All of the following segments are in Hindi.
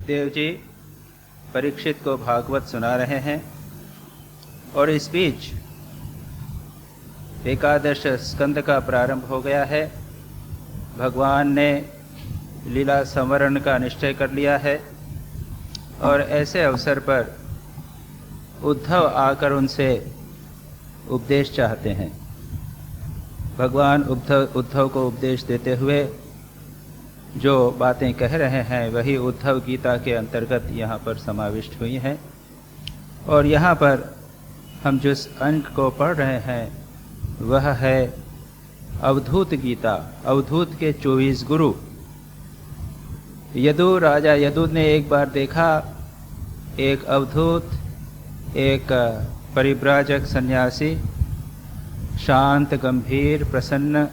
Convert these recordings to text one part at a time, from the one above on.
देव जी परीक्षित को भागवत सुना रहे हैं और इस बीच एकादश स्कंद का प्रारंभ हो गया है। भगवान ने लीला संवरण का निश्चय कर लिया है और ऐसे अवसर पर उद्धव आकर उनसे उपदेश चाहते हैं। भगवान उद्धव को उपदेश देते हुए जो बातें कह रहे हैं वही उद्धव गीता के अंतर्गत यहाँ पर समाविष्ट हुई हैं। और यहाँ पर हम जिस अंक को पढ़ रहे हैं वह है अवधूत गीता, अवधूत के 24 गुरु। यदु राजा यदु ने एक बार देखा एक अवधूत, एक परिव्राजक सन्यासी, शांत गंभीर प्रसन्न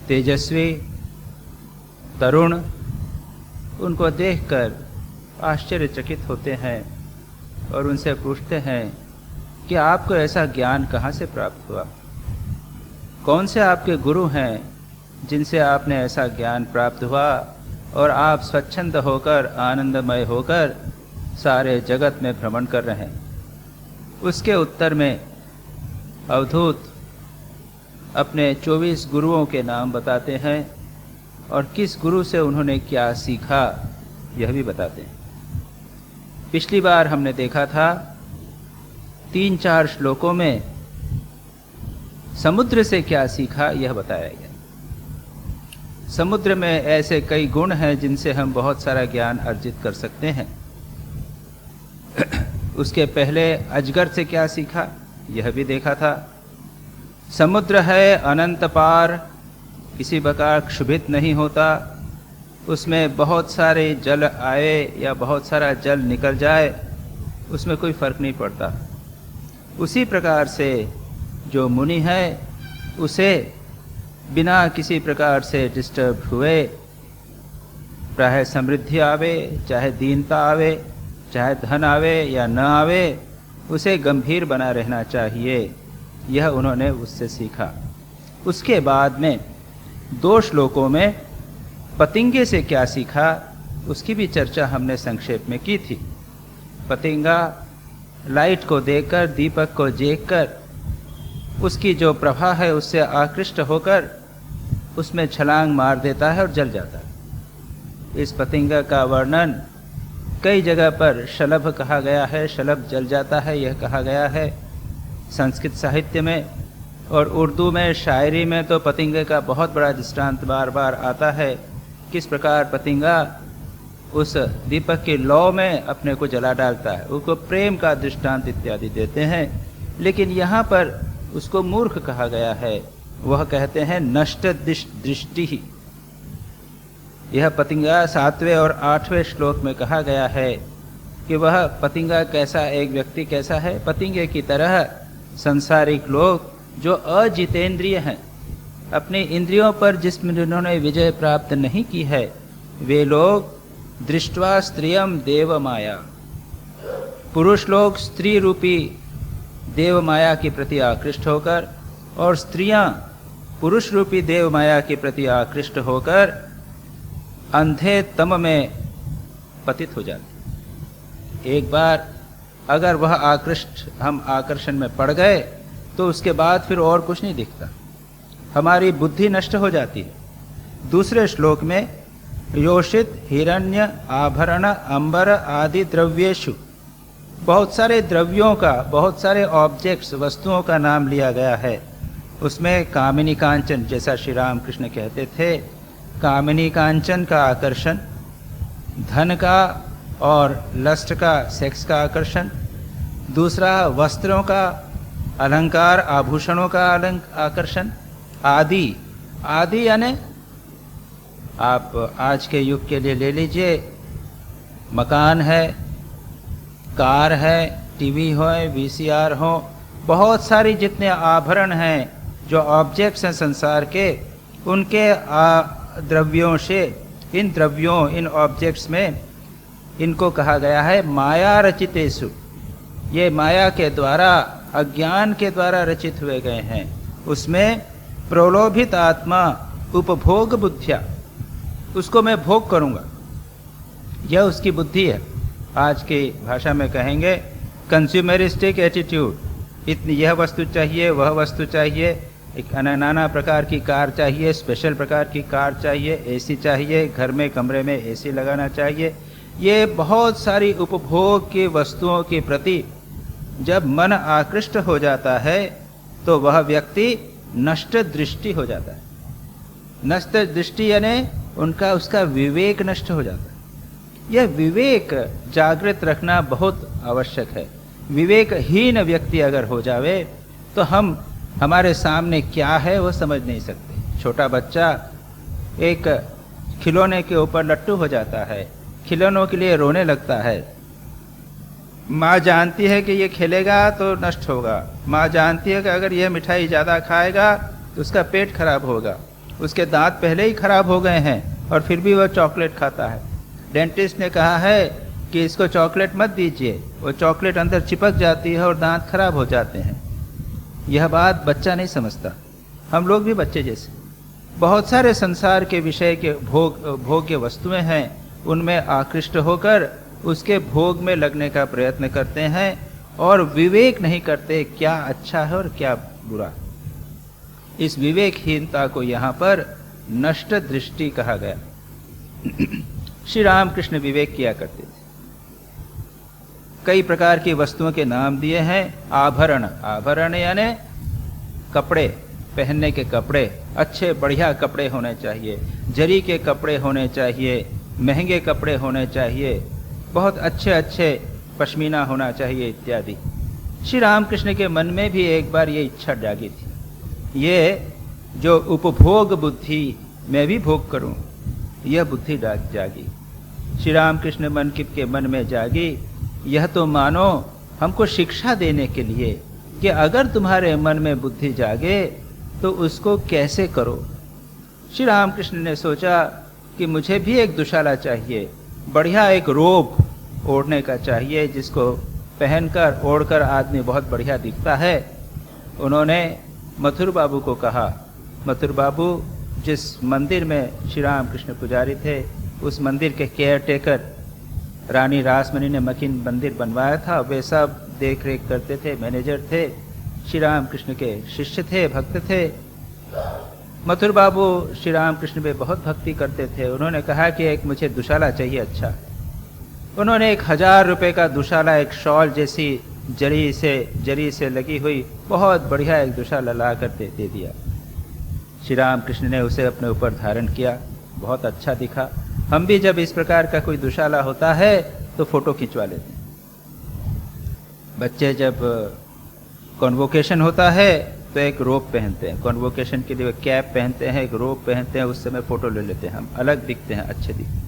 तेजस्वी तरुण, उनको देखकर आश्चर्यचकित होते हैं और उनसे पूछते हैं कि आपको ऐसा ज्ञान कहाँ से प्राप्त हुआ? कौन से आपके गुरु हैं जिनसे आपने ऐसा ज्ञान प्राप्त हुआ और आप स्वच्छंद होकर आनंदमय होकर सारे जगत में भ्रमण कर रहे हैं? उसके उत्तर में अवधूत अपने 24 गुरुओं के नाम बताते हैं और किस गुरु से उन्होंने क्या सीखा यह भी बताते हैं। पिछली बार हमने देखा था 3-4 श्लोकों में समुद्र से क्या सीखा यह बताया गया। समुद्र में ऐसे कई गुण हैं जिनसे हम बहुत सारा ज्ञान अर्जित कर सकते हैं। उसके पहले अजगर से क्या सीखा यह भी देखा था। समुद्र है अनंत पार, किसी प्रकार क्षुभित नहीं होता, उसमें बहुत सारे जल आए या बहुत सारा जल निकल जाए उसमें कोई फर्क नहीं पड़ता। उसी प्रकार से जो मुनि है उसे बिना किसी प्रकार से डिस्टर्ब हुए, चाहे समृद्धि आवे चाहे दीनता आवे, चाहे धन आवे या न आवे, उसे गंभीर बना रहना चाहिए। यह उन्होंने उससे सीखा। उसके बाद में 2 श्लोकों में पतिंगे से क्या सीखा उसकी भी चर्चा हमने संक्षेप में की थी। पतिंगा लाइट को देखकर, दीपक को देखकर उसकी जो प्रभा है उससे आकृष्ट होकर उसमें छलांग मार देता है और जल जाता है। इस पतिंगा का वर्णन कई जगह पर शलभ कहा गया है, शलभ जल जाता है यह कहा गया है संस्कृत साहित्य में। और उर्दू में शायरी में तो पतिंगे का बहुत बड़ा दृष्टांत बार बार आता है, किस प्रकार पतिंगा उस दीपक के लौ में अपने को जला डालता है, उसको प्रेम का दृष्टांत इत्यादि देते हैं। लेकिन यहाँ पर उसको मूर्ख कहा गया है, वह कहते हैं नष्ट दृष्टि। यह पतिंगा 7वें और 8वें श्लोक में कहा गया है कि वह पतिंगा कैसा, एक व्यक्ति कैसा है, पतिंगे की तरह संसारिक लोग जो अजितेंद्रिय हैं, अपने इंद्रियों पर जिन्होंने विजय प्राप्त नहीं की है, वे लोग दृष्ट्वा स्त्रियम देव माया, पुरुष लोग स्त्री रूपी देव माया के प्रति आकृष्ट होकर और स्त्रियां पुरुष रूपी देव माया के प्रति आकृष्ट होकर अंधे तम में पतित हो जाते। एक बार अगर वह हम आकर्षण में पड़ गए तो उसके बाद फिर और कुछ नहीं दिखता, हमारी बुद्धि नष्ट हो जाती है। दूसरे श्लोक में योषित हिरण्य आभरण अंबर आदि द्रव्येषु, बहुत सारे द्रव्यों का, बहुत सारे ऑब्जेक्ट्स वस्तुओं का नाम लिया गया है। उसमें कामिनी कांचन, जैसा श्री राम कृष्ण कहते थे, कामिनी कांचन का आकर्षण, धन का और लस्ट का, सेक्स का आकर्षण, दूसरा वस्त्रों का, अलंकार आभूषणों का आकर्षण, आदि आदि यानी आप आज के युग के लिए ले लीजिए, मकान है, कार है, टीवी हो, वीसीआर हो, बहुत सारी जितने आभरण हैं, जो ऑब्जेक्ट्स हैं संसार के, उनके द्रव्यों से, इन द्रव्यों, इन ऑब्जेक्ट्स में इनको कहा गया है माया रचितेषु। ये माया के द्वारा, अज्ञान के द्वारा रचित हुए गए हैं। उसमें प्रलोभित आत्मा उपभोग बुद्धिया, उसको मैं भोग करूंगा, यह उसकी बुद्धि है। आज की भाषा में कहेंगे कंज्यूमरिस्टिक एटीट्यूड। इतनी यह वस्तु चाहिए, वह वस्तु चाहिए, एक नाना प्रकार की कार चाहिए, स्पेशल प्रकार की कार चाहिए, एसी चाहिए, घर में कमरे में एसी लगाना चाहिए। ये बहुत सारी उपभोग की वस्तुओं के प्रति जब मन आकृष्ट हो जाता है तो वह व्यक्ति नष्ट दृष्टि हो जाता है। नष्ट दृष्टि यानी उसका विवेक नष्ट हो जाता है। यह विवेक जागृत रखना बहुत आवश्यक है। विवेकहीन व्यक्ति अगर हो जावे तो हमारे सामने क्या है वो समझ नहीं सकते। छोटा बच्चा एक खिलौने के ऊपर लट्टू हो जाता है, खिलौनों के लिए रोने लगता है। माँ जानती है कि ये खेलेगा तो नष्ट होगा, माँ जानती है कि अगर यह मिठाई ज़्यादा खाएगा तो उसका पेट खराब होगा, उसके दांत पहले ही खराब हो गए हैं और फिर भी वह चॉकलेट खाता है। डेंटिस्ट ने कहा है कि इसको चॉकलेट मत दीजिए, वो चॉकलेट अंदर चिपक जाती है और दांत खराब हो जाते हैं। यह बात बच्चा नहीं समझता। हम लोग भी बच्चे जैसे बहुत सारे संसार के विषय के भोग्य वस्तुएं हैं, उनमें आकृष्ट होकर उसके भोग में लगने का प्रयत्न करते हैं और विवेक नहीं करते क्या अच्छा है और क्या बुरा। इस विवेकहीनता को यहाँ पर नष्ट दृष्टि कहा गया। श्री रामकृष्ण विवेक किया करते थे। कई प्रकार की वस्तुओं के नाम दिए हैं। आभरण, आभरण यानी कपड़े, पहनने के कपड़े, अच्छे बढ़िया कपड़े होने चाहिए, जरी के कपड़े होने चाहिए, महंगे कपड़े होने चाहिए, बहुत अच्छे अच्छे पश्मीना होना चाहिए इत्यादि। श्री रामकृष्ण के मन में भी एक बार ये इच्छा जागी थी, ये जो उपभोग बुद्धि मैं भी भोग करूं, यह बुद्धि जागी। श्री रामकृष्ण के मन में जागी। यह तो मानो हमको शिक्षा देने के लिए कि अगर तुम्हारे मन में बुद्धि जागे तो उसको कैसे करो। श्री रामकृष्ण ने सोचा कि मुझे भी एक दुशाला चाहिए, बढ़िया एक रोब ओढ़ने का चाहिए जिसको पहनकर ओढ़कर आदमी बहुत बढ़िया दिखता है। उन्होंने मथुर बाबू को कहा। मथुर बाबू जिस मंदिर में श्री रामकृष्ण पुजारी थे, उस मंदिर के केयर टेकर रानी रासमणी ने मकीन मंदिर बनवाया था, वे सब देख रेख करते थे, मैनेजर थे, श्री रामकृष्ण के शिष्य थे, भक्त थे। मथुर बाबू श्री रामकृष्ण पे बहुत भक्ति करते थे। उन्होंने कहा कि एक मुझे दुशाला चाहिए अच्छा। उन्होंने 1000 रुपये का दुशाला, एक शॉल जैसी जरी से लगी हुई बहुत बढ़िया एक दुशाला ला कर दे दिया। श्री रामकृष्ण ने उसे अपने ऊपर धारण किया, बहुत अच्छा दिखा। हम भी जब इस प्रकार का कोई दुशाला होता है तो फोटो खिंचवा लेते हैं। बच्चे जब कॉन्वोकेशन होता है तो एक रोब पहनते हैं, कॉन्वोकेशन के लिए कैप पहनते हैं, एक रोब पहनते हैं, उस समय फोटो ले लेते हैं। हम अलग दिखते हैं, अच्छे दिखते हैं।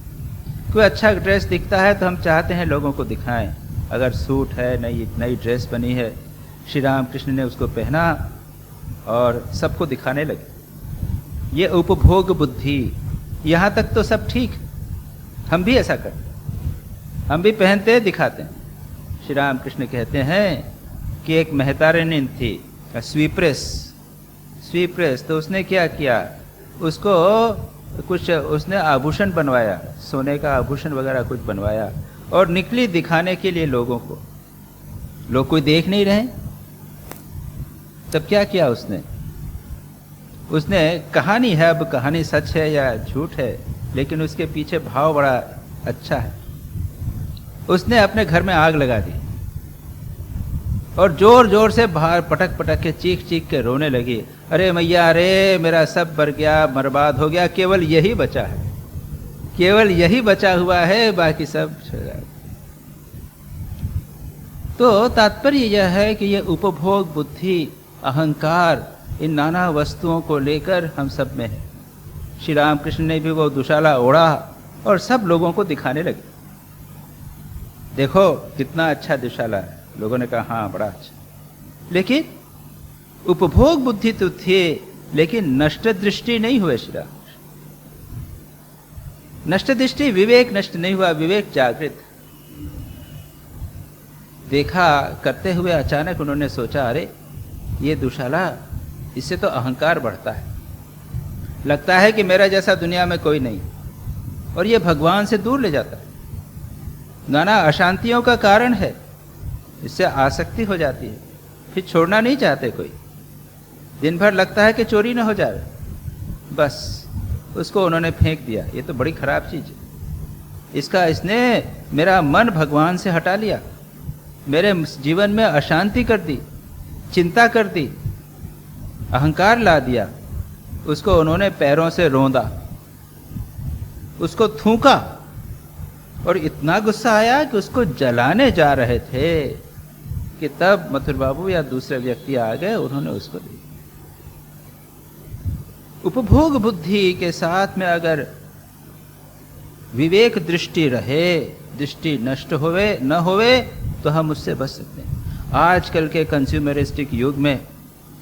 कोई अच्छा ड्रेस दिखता है तो हम चाहते हैं लोगों को दिखाएं। अगर सूट है, नई ड्रेस बनी है, श्री रामकृष्ण ने उसको पहना और सबको दिखाने लगे। ये उपभोग बुद्धि, यहाँ तक तो सब ठीक, हम भी ऐसा करते, हम भी पहनते हैं, दिखाते हैं। श्री रामकृष्ण कहते हैं कि एक महतारिणी थी, स्वीप्रेस, तो उसने क्या किया, उसको कुछ उसने आभूषण बनवाया, सोने का आभूषण वगैरह कुछ बनवाया और निकली दिखाने के लिए लोगों को। लोग कोई देख नहीं रहे, तब क्या किया उसने कहानी है, अब कहानी सच है या झूठ है, लेकिन उसके पीछे भाव बड़ा अच्छा है। उसने अपने घर में आग लगा दी और जोर जोर से बाहर पटक के चीख के रोने लगी। अरे मैया, अरे मेरा सब बर गया, बर्बाद हो गया, केवल यही बचा है, केवल यही बचा हुआ है, बाकी सब छोड़ा। तो तात्पर्य यह है कि यह उपभोग बुद्धि, अहंकार, इन नाना वस्तुओं को लेकर हम सब में है। श्री रामकृष्ण ने भी वो दुशाला ओढ़ा और सब लोगों को दिखाने लगे, देखो कितना अच्छा दुशाला है। लोगों ने कहा हाँ बड़ा अच्छा, लेकिन उपभोग बुद्धि तो थे, लेकिन नष्ट दृष्टि नहीं हुए। श्री राम नष्ट दृष्टि, विवेक नष्ट नहीं हुआ, विवेक जागृत। देखा करते हुए अचानक उन्होंने सोचा, अरे ये दुशाला, इससे तो अहंकार बढ़ता है, लगता है कि मेरा जैसा दुनिया में कोई नहीं, और ये भगवान से दूर ले जाता है। नाना अशांतियों का कारण है, इससे आसक्ति हो जाती है, फिर छोड़ना नहीं चाहते कोई। दिन भर लगता है कि चोरी ना हो जाए, बस उसको उन्होंने फेंक दिया। ये तो बड़ी खराब चीज है। इसने मेरा मन भगवान से हटा लिया, मेरे जीवन में अशांति कर दी, चिंता कर दी, अहंकार ला दिया। उसको उन्होंने पैरों से रौंदा, उसको थूका, और इतना गुस्सा आया कि उसको जलाने जा रहे थे कि तब मथुर बाबू या दूसरे व्यक्ति आ गए, उन्होंने उसको दी। उपभोग बुद्धि के साथ में अगर विवेक दृष्टि रहे, दृष्टि नष्ट होवे न होवे, तो हम उससे बच सकते हैं। आजकल के कंज्यूमरिस्टिक युग में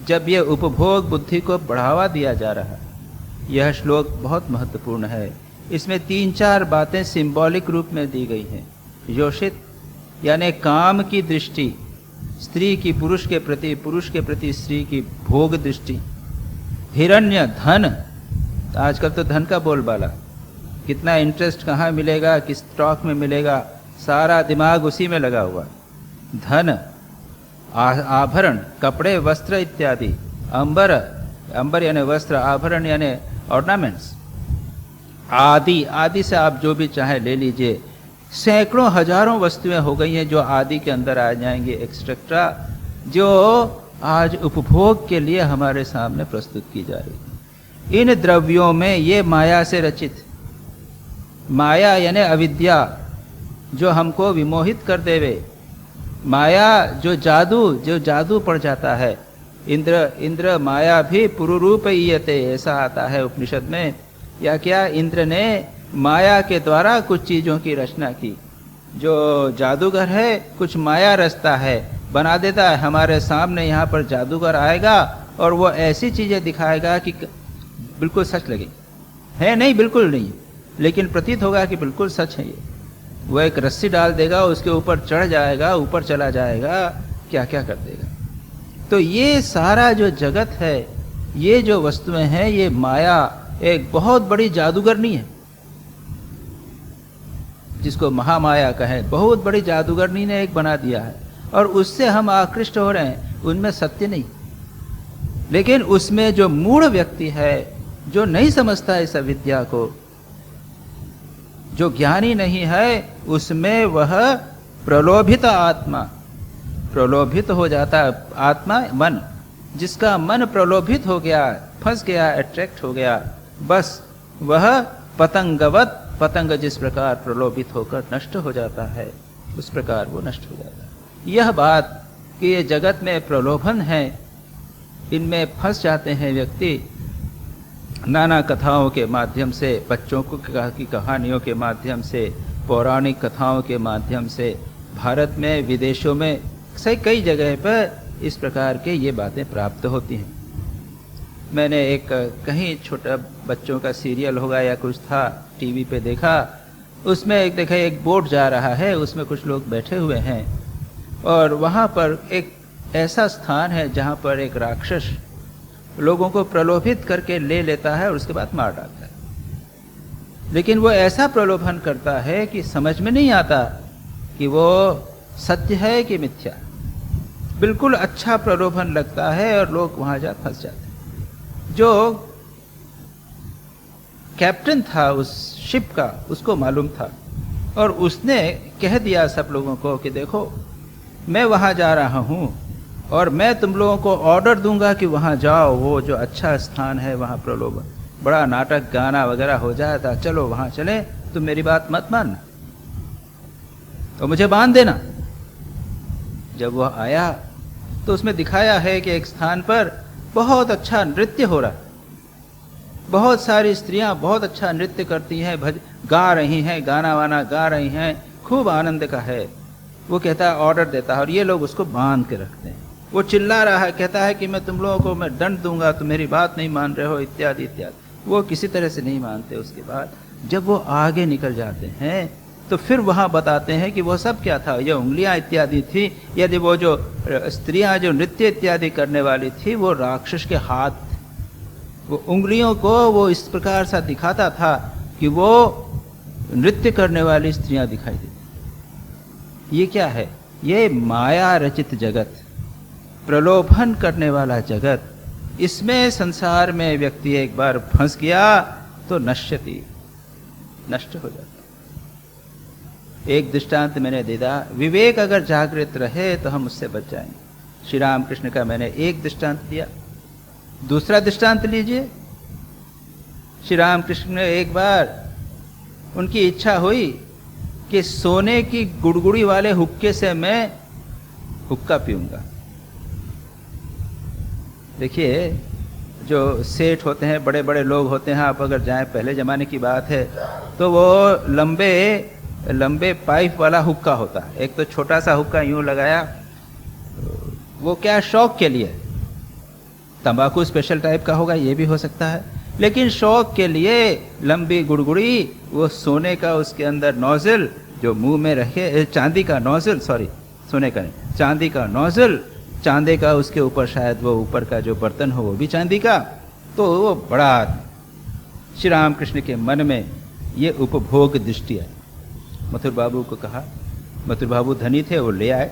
जब ये उपभोग बुद्धि को बढ़ावा दिया जा रहा है, यह श्लोक बहुत महत्वपूर्ण है। इसमें 3-4 बातें सिंबॉलिक रूप में दी गई हैं। योषित यानी काम की दृष्टि, स्त्री की पुरुष के प्रति, पुरुष के प्रति स्त्री की भोग दृष्टि। हिरण्य धन, आजकल तो धन का बोलबाला, कितना इंटरेस्ट कहाँ मिलेगा, किस स्टॉक में मिलेगा, सारा दिमाग उसी में लगा हुआ। धन, आभरण, कपड़े, वस्त्र इत्यादि। अंबर, अंबर यानी वस्त्र, आभरण यानी ऑर्नामेंट्स, आदि। आदि से आप जो भी चाहे ले लीजिए। सैकड़ों हजारों वस्तुएं हो गई हैं जो आदि के अंदर आ जाएंगी, एक्स्ट्रा, जो आज उपभोग के लिए हमारे सामने प्रस्तुत की जा रही है। इन द्रव्यों में ये माया से रचित, माया यानी अविद्या जो हमको विमोहित कर देवे, माया जो जादू पड़ जाता है। इंद्र माया भी पुरुरूप ईयते, ऐसा आता है उपनिषद में। या क्या, इंद्र ने माया के द्वारा कुछ चीजों की रचना की। जो जादूगर है कुछ माया रचता है, बना देता है हमारे सामने। यहाँ पर जादूगर आएगा और वो ऐसी चीजें दिखाएगा कि बिल्कुल सच लगे, है नहीं, बिल्कुल नहीं, लेकिन प्रतीत होगा कि बिल्कुल सच है। ये वो एक रस्सी डाल देगा, उसके ऊपर चढ़ जाएगा, ऊपर चला जाएगा, क्या क्या कर देगा। तो ये सारा जो जगत है, ये जो वस्तुएं हैं, ये माया एक बहुत बड़ी जादूगरनी है, जिसको महामाया कहे। बहुत बड़ी जादूगरनी ने एक बना दिया है, और उससे हम आकृष्ट हो रहे हैं। उनमें सत्य नहीं, लेकिन उसमें जो मूढ़ व्यक्ति है, जो नहीं समझता इस अविद्या को, जो ज्ञानी नहीं है, उसमें वह प्रलोभित आत्मा, प्रलोभित हो जाता है। आत्मा मन, जिसका मन प्रलोभित हो गया, फंस गया, अट्रैक्ट हो गया, बस वह पतंगवत, पतंग जिस प्रकार प्रलोभित होकर नष्ट हो जाता है, उस प्रकार वो नष्ट हो जाता है। यह बात कि ये जगत में प्रलोभन है, इनमें फंस जाते हैं व्यक्ति। नाना कथाओं के माध्यम से, बच्चों की कहानियों के माध्यम से, पौराणिक कथाओं के माध्यम से, भारत में, विदेशों में, कई जगह पर इस प्रकार के ये बातें प्राप्त होती हैं। मैंने एक कहीं छोटा बच्चों का सीरियल होगा या कुछ था, टीवी पे देखा। उसमें एक बोट जा रहा है, उसमें कुछ लोग बैठे हुए हैं, और वहाँ पर एक ऐसा स्थान है जहाँ पर एक राक्षस लोगों को प्रलोभित करके ले लेता है और उसके बाद मार डालता है। लेकिन वो ऐसा प्रलोभन करता है कि समझ में नहीं आता कि वो सत्य है कि मिथ्या। बिल्कुल अच्छा प्रलोभन लगता है और लोग वहाँ जा फंस जाते हैं। जो कैप्टन था उस शिप का, उसको मालूम था, और उसने कह दिया सब लोगों को कि देखो, मैं वहाँ जा रहा हूँ और मैं तुम लोगों को ऑर्डर दूंगा कि वहाँ जाओ, वो जो अच्छा स्थान है वहाँ प्रलोभन, बड़ा नाटक गाना वगैरह हो जाता, चलो वहाँ चले, तुम मेरी बात मत मानना तो मुझे बांध देना। जब वह आया तो उसमें दिखाया है कि एक स्थान पर बहुत अच्छा नृत्य हो रहा है, बहुत सारी स्त्रियां बहुत अच्छा नृत्य करती हैं, गा रही हैं, गाना वाना गा रही हैं, खूब आनंद का है। वो कहता है, ऑर्डर देता है, और ये लोग उसको बांध के रखते हैं। वो चिल्ला रहा है, कहता है कि मैं तुम लोगों को मैं दंड दूंगा, तुम मेरी बात नहीं मान रहे हो, इत्यादि इत्यादि। वो किसी तरह से नहीं मानते। उसके बाद जब वो आगे निकल जाते हैं तो फिर वहाँ बताते हैं कि वो सब क्या था, ये उंगलियाँ इत्यादि थी। यदि वो जो स्त्रियाँ जो नृत्य इत्यादि करने वाली थी, वो राक्षस के हाथ, वो उंगलियों को वो इस प्रकार सा दिखाता था कि वो नृत्य करने वाली स्त्रियाँ दिखाई देती। ये क्या है? ये माया रचित जगत, प्रलोभन करने वाला जगत, इसमें संसार में व्यक्ति एक बार फंस गया तो नश्यति, नष्ट हो जाता। एक दृष्टांत मैंने दिया, विवेक अगर जागृत रहे तो हम उससे बच जाएंगे। श्री राम कृष्ण का मैंने एक दृष्टांत दिया। दूसरा दृष्टांत लीजिए, श्री राम कृष्ण ने एक बार उनकी इच्छा हुई कि सोने की गुड़गुड़ी वाले हुक्के से मैं हुक्का पीऊंगा। देखिए, जो सेठ होते हैं, बड़े बड़े लोग होते हैं, आप अगर जाएं, पहले जमाने की बात है, तो वो लंबे पाइप वाला हुक्का होता है। एक तो छोटा सा हुक्का यूं लगाया, वो क्या शौक के लिए, तंबाकू स्पेशल टाइप का होगा, ये भी हो सकता है, लेकिन शौक के लिए लंबी गुड़गुड़ी, वो सोने का उसके अंदर नोजल जो मुंह में रखे, चांदी का नोजल, सॉरी सोने का नहीं, चांदी का नोजल, चांदी का उसके ऊपर शायद वो ऊपर का जो बर्तन हो वो भी चांदी का। तो वो बड़ा श्री राम कृष्ण के मन में ये उपभोग दृष्टि आई। मथुर बाबू को कहा, मथुर बाबू धनी थे, वो ले आए।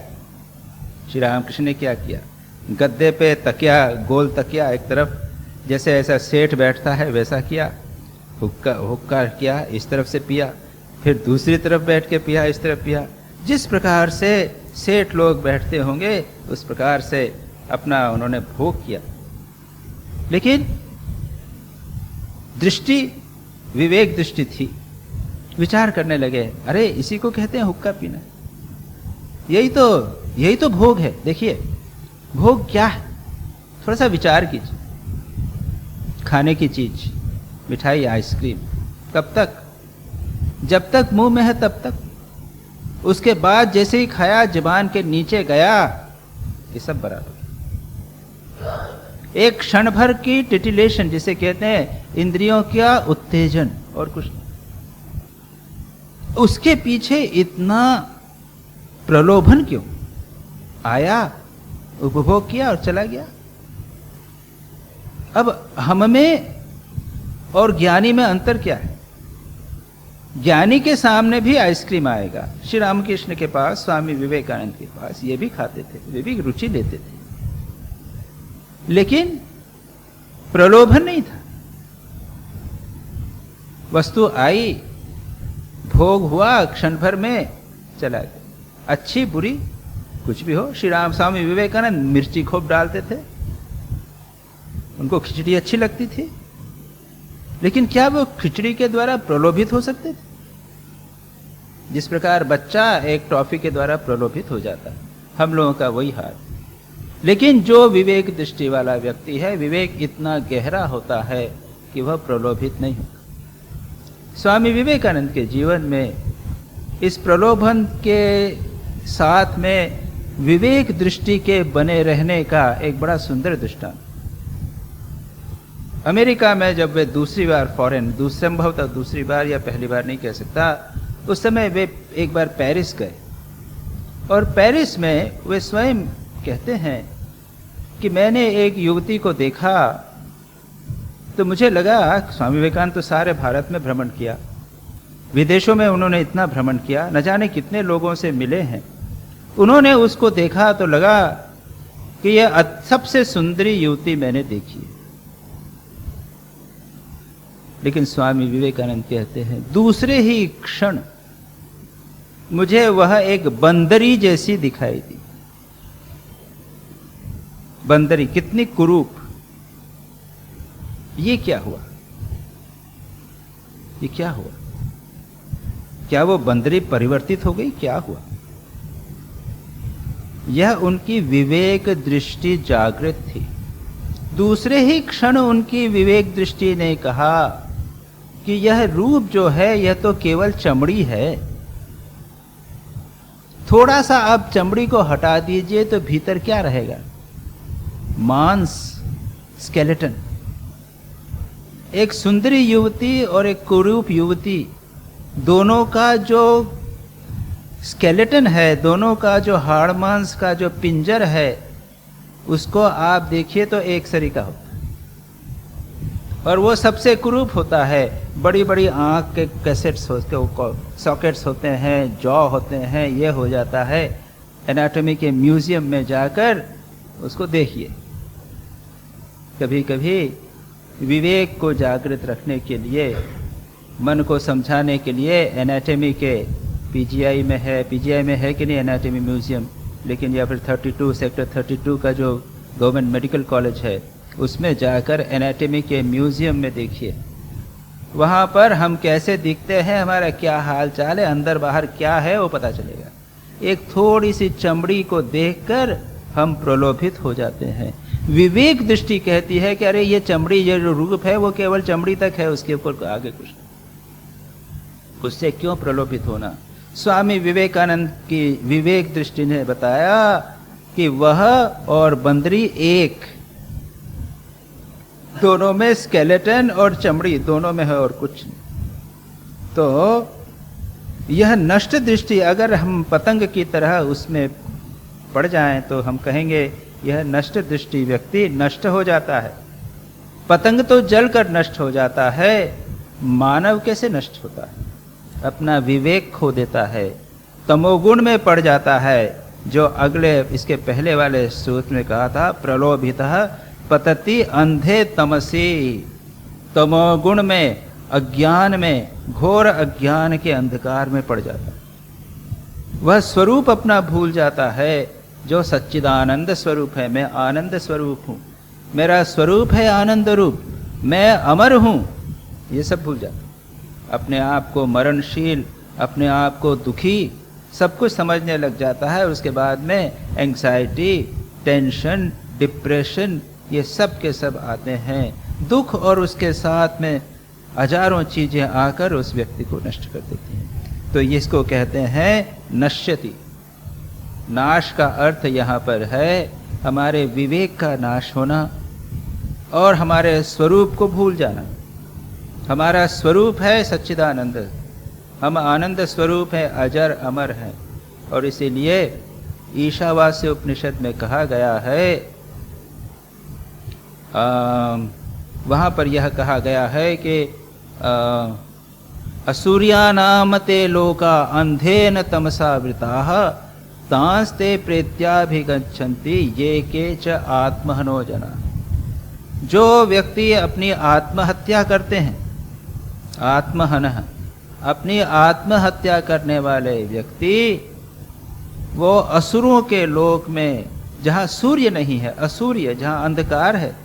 श्री राम कृष्ण ने क्या किया, गद्दे पे तकिया, गोल तकिया, एक तरफ जैसे ऐसा सेठ बैठता है वैसा किया, हुक्का किया, इस तरफ से पिया, फिर दूसरी तरफ बैठ के पिया, इस तरफ पिया। जिस प्रकार से सेठ लोग बैठते होंगे उस प्रकार से अपना उन्होंने भोग किया। लेकिन दृष्टि विवेक दृष्टि थी। विचार करने लगे, अरे इसी को कहते हैं हुक्का पीना, यही तो भोग है। देखिए भोग क्या है, थोड़ा सा विचार कीजिए। खाने की चीज, मिठाई, आइसक्रीम, कब तक? जब तक मुंह में है तब तक। उसके बाद जैसे ही खाया, जुबान के नीचे गया, ये सब बराबर। एक क्षण भर की टिटिलेशन जिसे कहते हैं, इंद्रियों का उत्तेजन और कुछ नहीं। उसके पीछे इतना प्रलोभन क्यों? आया, उपभोग किया और चला गया। अब हम में और ज्ञानी में अंतर क्या है? ज्ञानी के सामने भी आइसक्रीम आएगा। श्री रामकृष्ण के पास, स्वामी विवेकानंद के पास, ये भी खाते थे, वे भी रुचि लेते थे, लेकिन प्रलोभन नहीं था। वस्तु आई, भोग हुआ, क्षण भर में चला गया। अच्छी बुरी कुछ भी हो, श्री राम स्वामी विवेकानंद मिर्ची खूब डालते थे, उनको खिचड़ी अच्छी लगती थी, लेकिन क्या वो खिचड़ी के द्वारा प्रलोभित हो सकते थे? जिस प्रकार बच्चा एक टॉफी के द्वारा प्रलोभित हो जाता है, हम लोगों का वही हाल। लेकिन जो विवेक दृष्टि वाला व्यक्ति है, विवेक इतना गहरा होता है कि वह प्रलोभित नहीं होता। स्वामी विवेकानंद के जीवन में इस प्रलोभन के साथ में विवेक दृष्टि के बने रहने का एक बड़ा सुंदर दृष्टांत। अमेरिका में जब वे दूसरी बार फॉरेन, संभवतः दूसरी बार या पहली बार नहीं कह सकता, उस समय वे एक बार पेरिस गए, और पेरिस में वे स्वयं कहते हैं कि मैंने एक युवती को देखा तो मुझे लगा, स्वामी विवेकानंद तो सारे भारत में भ्रमण किया, विदेशों में उन्होंने इतना भ्रमण किया, न जाने कितने लोगों से मिले हैं, उन्होंने उसको देखा तो लगा कि यह सबसे सुंदरी युवती मैंने देखी है। लेकिन स्वामी विवेकानंद कहते हैं, दूसरे ही क्षण मुझे वह एक बंदरी जैसी दिखाई दी। बंदरी, कितनी कुरूप! ये क्या हुआ? ये क्या हुआ? क्या वो बंदरी परिवर्तित हो गई? क्या हुआ? यह उनकी विवेक दृष्टि जागृत थी। दूसरे ही क्षण उनकी विवेक दृष्टि ने कहा कि यह रूप जो है यह तो केवल चमड़ी है, थोड़ा सा आप चमड़ी को हटा दीजिए तो भीतर क्या रहेगा? मांस, स्केलेटन। एक सुंदरी युवती और एक कुरूप युवती, दोनों का जो स्केलेटन है, दोनों का जो हाड़ मांस का जो पिंजर है, उसको आप देखिए तो एक सरी का होता है। और वो सबसे कुरूप होता है। बड़ी बड़ी आँख के कैसेट्स होते, सॉकेट्स होते हैं, जॉ होते हैं, ये हो जाता है। एनाटॉमी के म्यूजियम में जाकर उसको देखिए। कभी कभी विवेक को जागृत रखने के लिए, मन को समझाने के लिए एनाटॉमी के पीजीआई में है कि नहीं एनाटॉमी म्यूजियम, लेकिन या फिर 32 सेक्टर 32 का जो गवर्नमेंट मेडिकल कॉलेज है उसमें जाकर एनाटॉमी के म्यूजियम में देखिए। वहाँ पर हम कैसे दिखते हैं, हमारा क्या हाल चाल है, अंदर बाहर क्या है वो पता चलेगा। एक थोड़ी सी चमड़ी को देखकर हम प्रलोभित हो जाते हैं। विवेक दृष्टि कहती है कि अरे ये चमड़ी, ये जो रूप है वो केवल चमड़ी तक है, उसके ऊपर आगे कुछ नहीं। उससे क्यों प्रलोभित होना। स्वामी विवेकानंद की विवेक दृष्टि ने बताया कि वह और बंदरी एक, दोनों में स्केलेटन और चमड़ी दोनों में है और कुछ नहीं। तो यह नष्ट दृष्टि, अगर हम पतंग की तरह उसमें पड़ जाएं तो हम कहेंगे यह नष्ट दृष्टि व्यक्ति नष्ट हो जाता है। पतंग तो जलकर नष्ट हो जाता है, मानव कैसे नष्ट होता है? अपना विवेक खो देता है, तमोगुण में पड़ जाता है, जो अगले इसके पहले वाले सूत्र में कहा था, प्रलोभितः पतति अंधे तमसी। तमोगुण में, अज्ञान में, घोर अज्ञान के अंधकार में पड़ जाता है। वह स्वरूप अपना भूल जाता है जो सच्चिदानंद स्वरूप है। मैं आनंद स्वरूप हूँ, मेरा स्वरूप है आनंद रूप, मैं अमर हूँ, ये सब भूल जाता है। अपने आप को मरणशील, अपने आप को दुखी, सब कुछ समझने लग जाता है। उसके बाद में एंग्जाइटी, टेंशन, डिप्रेशन, ये सब के सब आते हैं। दुख और उसके साथ में हजारों चीजें आकर उस व्यक्ति को नष्ट कर देती हैं। तो इसको कहते हैं नश्यति। नाश का अर्थ यहाँ पर है हमारे विवेक का नाश होना और हमारे स्वरूप को भूल जाना। हमारा स्वरूप है सच्चिदानंद, हम आनंद स्वरूप है, अजर अमर है। और इसीलिए ईशावास्य उपनिषद में कहा गया है, वहाँ पर यह कहा गया है कि असुर्यानाम ते लोका अंधेन तमसा वृताः तांस्ते प्रेत्याभिगच्छन्ति ये के च आत्महनो जना। जो व्यक्ति अपनी आत्महत्या करते हैं, आत्महनः, अपनी आत्महत्या करने वाले व्यक्ति वो असुरों के लोक में, जहाँ सूर्य नहीं है, असूर्य, जहाँ अंधकार है,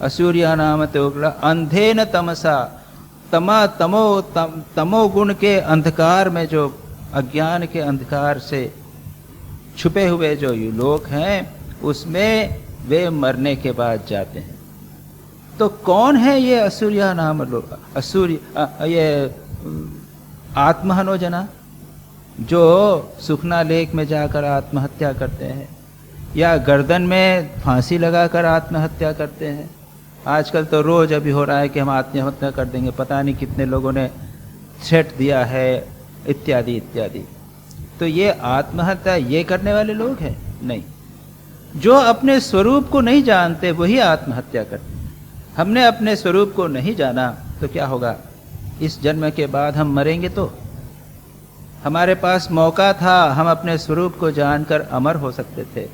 असूर्या नाम तोगला अंधेन तमसा, तमो गुण के अंधकार में, जो अज्ञान के अंधकार से छुपे हुए जो लोक हैं, उसमें वे मरने के बाद जाते हैं। तो कौन है ये असूर्या नाम लोग, असूर्य, ये आत्महनो जना, जो सुखना लेक में जाकर आत्महत्या करते हैं या गर्दन में फांसी लगाकर आत्महत्या करते हैं। आजकल तो रोज अभी हो रहा है कि हम आत्महत्या कर देंगे, पता नहीं कितने लोगों ने थ्रेट दिया है, इत्यादि इत्यादि। तो ये आत्महत्या ये करने वाले लोग हैं? नहीं। जो अपने स्वरूप को नहीं जानते वही आत्महत्या करते हैं। हमने अपने स्वरूप को नहीं जाना तो क्या होगा? इस जन्म के बाद हम मरेंगे। तो हमारे पास मौका था, हम अपने स्वरूप को जानकर अमर हो सकते थे,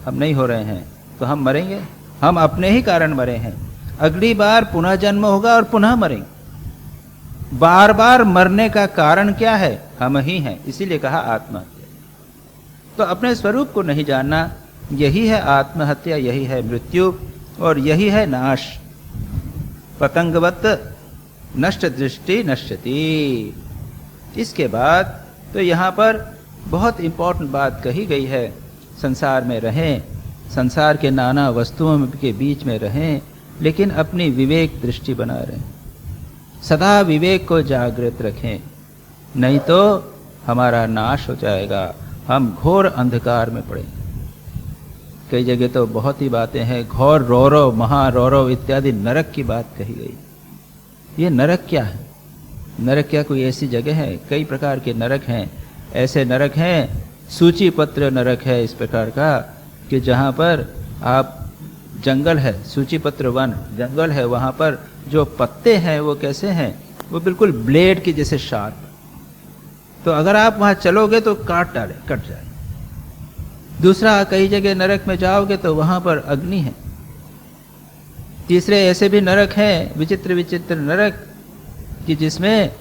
हम नहीं हो रहे हैं तो हम मरेंगे। हम अपने ही कारण मरे हैं। अगली बार पुनः जन्म होगा और पुनः मरेंगे। बार बार मरने का कारण क्या है? हम ही हैं। इसीलिए कहा आत्महत्या। तो अपने स्वरूप को नहीं जानना, यही है आत्महत्या, यही है मृत्यु और यही है नाश। पतंगवत नष्ट दृष्टि नश्यति। इसके बाद तो यहाँ पर बहुत इंपॉर्टेंट बात कही गई है, संसार में रहें, संसार के नाना वस्तुओं के बीच में रहें, लेकिन अपनी विवेक दृष्टि बना रहें, सदा विवेक को जागृत रखें, नहीं तो हमारा नाश हो जाएगा, हम घोर अंधकार में पड़ेंगे। कई जगह तो बहुत ही बातें हैं, घोर रौरव, महारौरव इत्यादि नरक की बात कही गई। ये नरक क्या है? नरक क्या कोई ऐसी जगह है? कई प्रकार के नरक हैं। ऐसे नरक हैं, सूची पत्र नरक है इस प्रकार का कि जहाँ पर आप जंगल है, सूचीपत्र वन जंगल है, वहाँ पर जो पत्ते हैं वो कैसे हैं, वो बिल्कुल ब्लेड की जैसे शार्प। तो अगर आप वहाँ चलोगे तो कट जाए। दूसरा, कई जगह नरक में जाओगे तो वहाँ पर अग्नि है। तीसरे ऐसे भी नरक हैं, विचित्र विचित्र नरक, कि जिसमें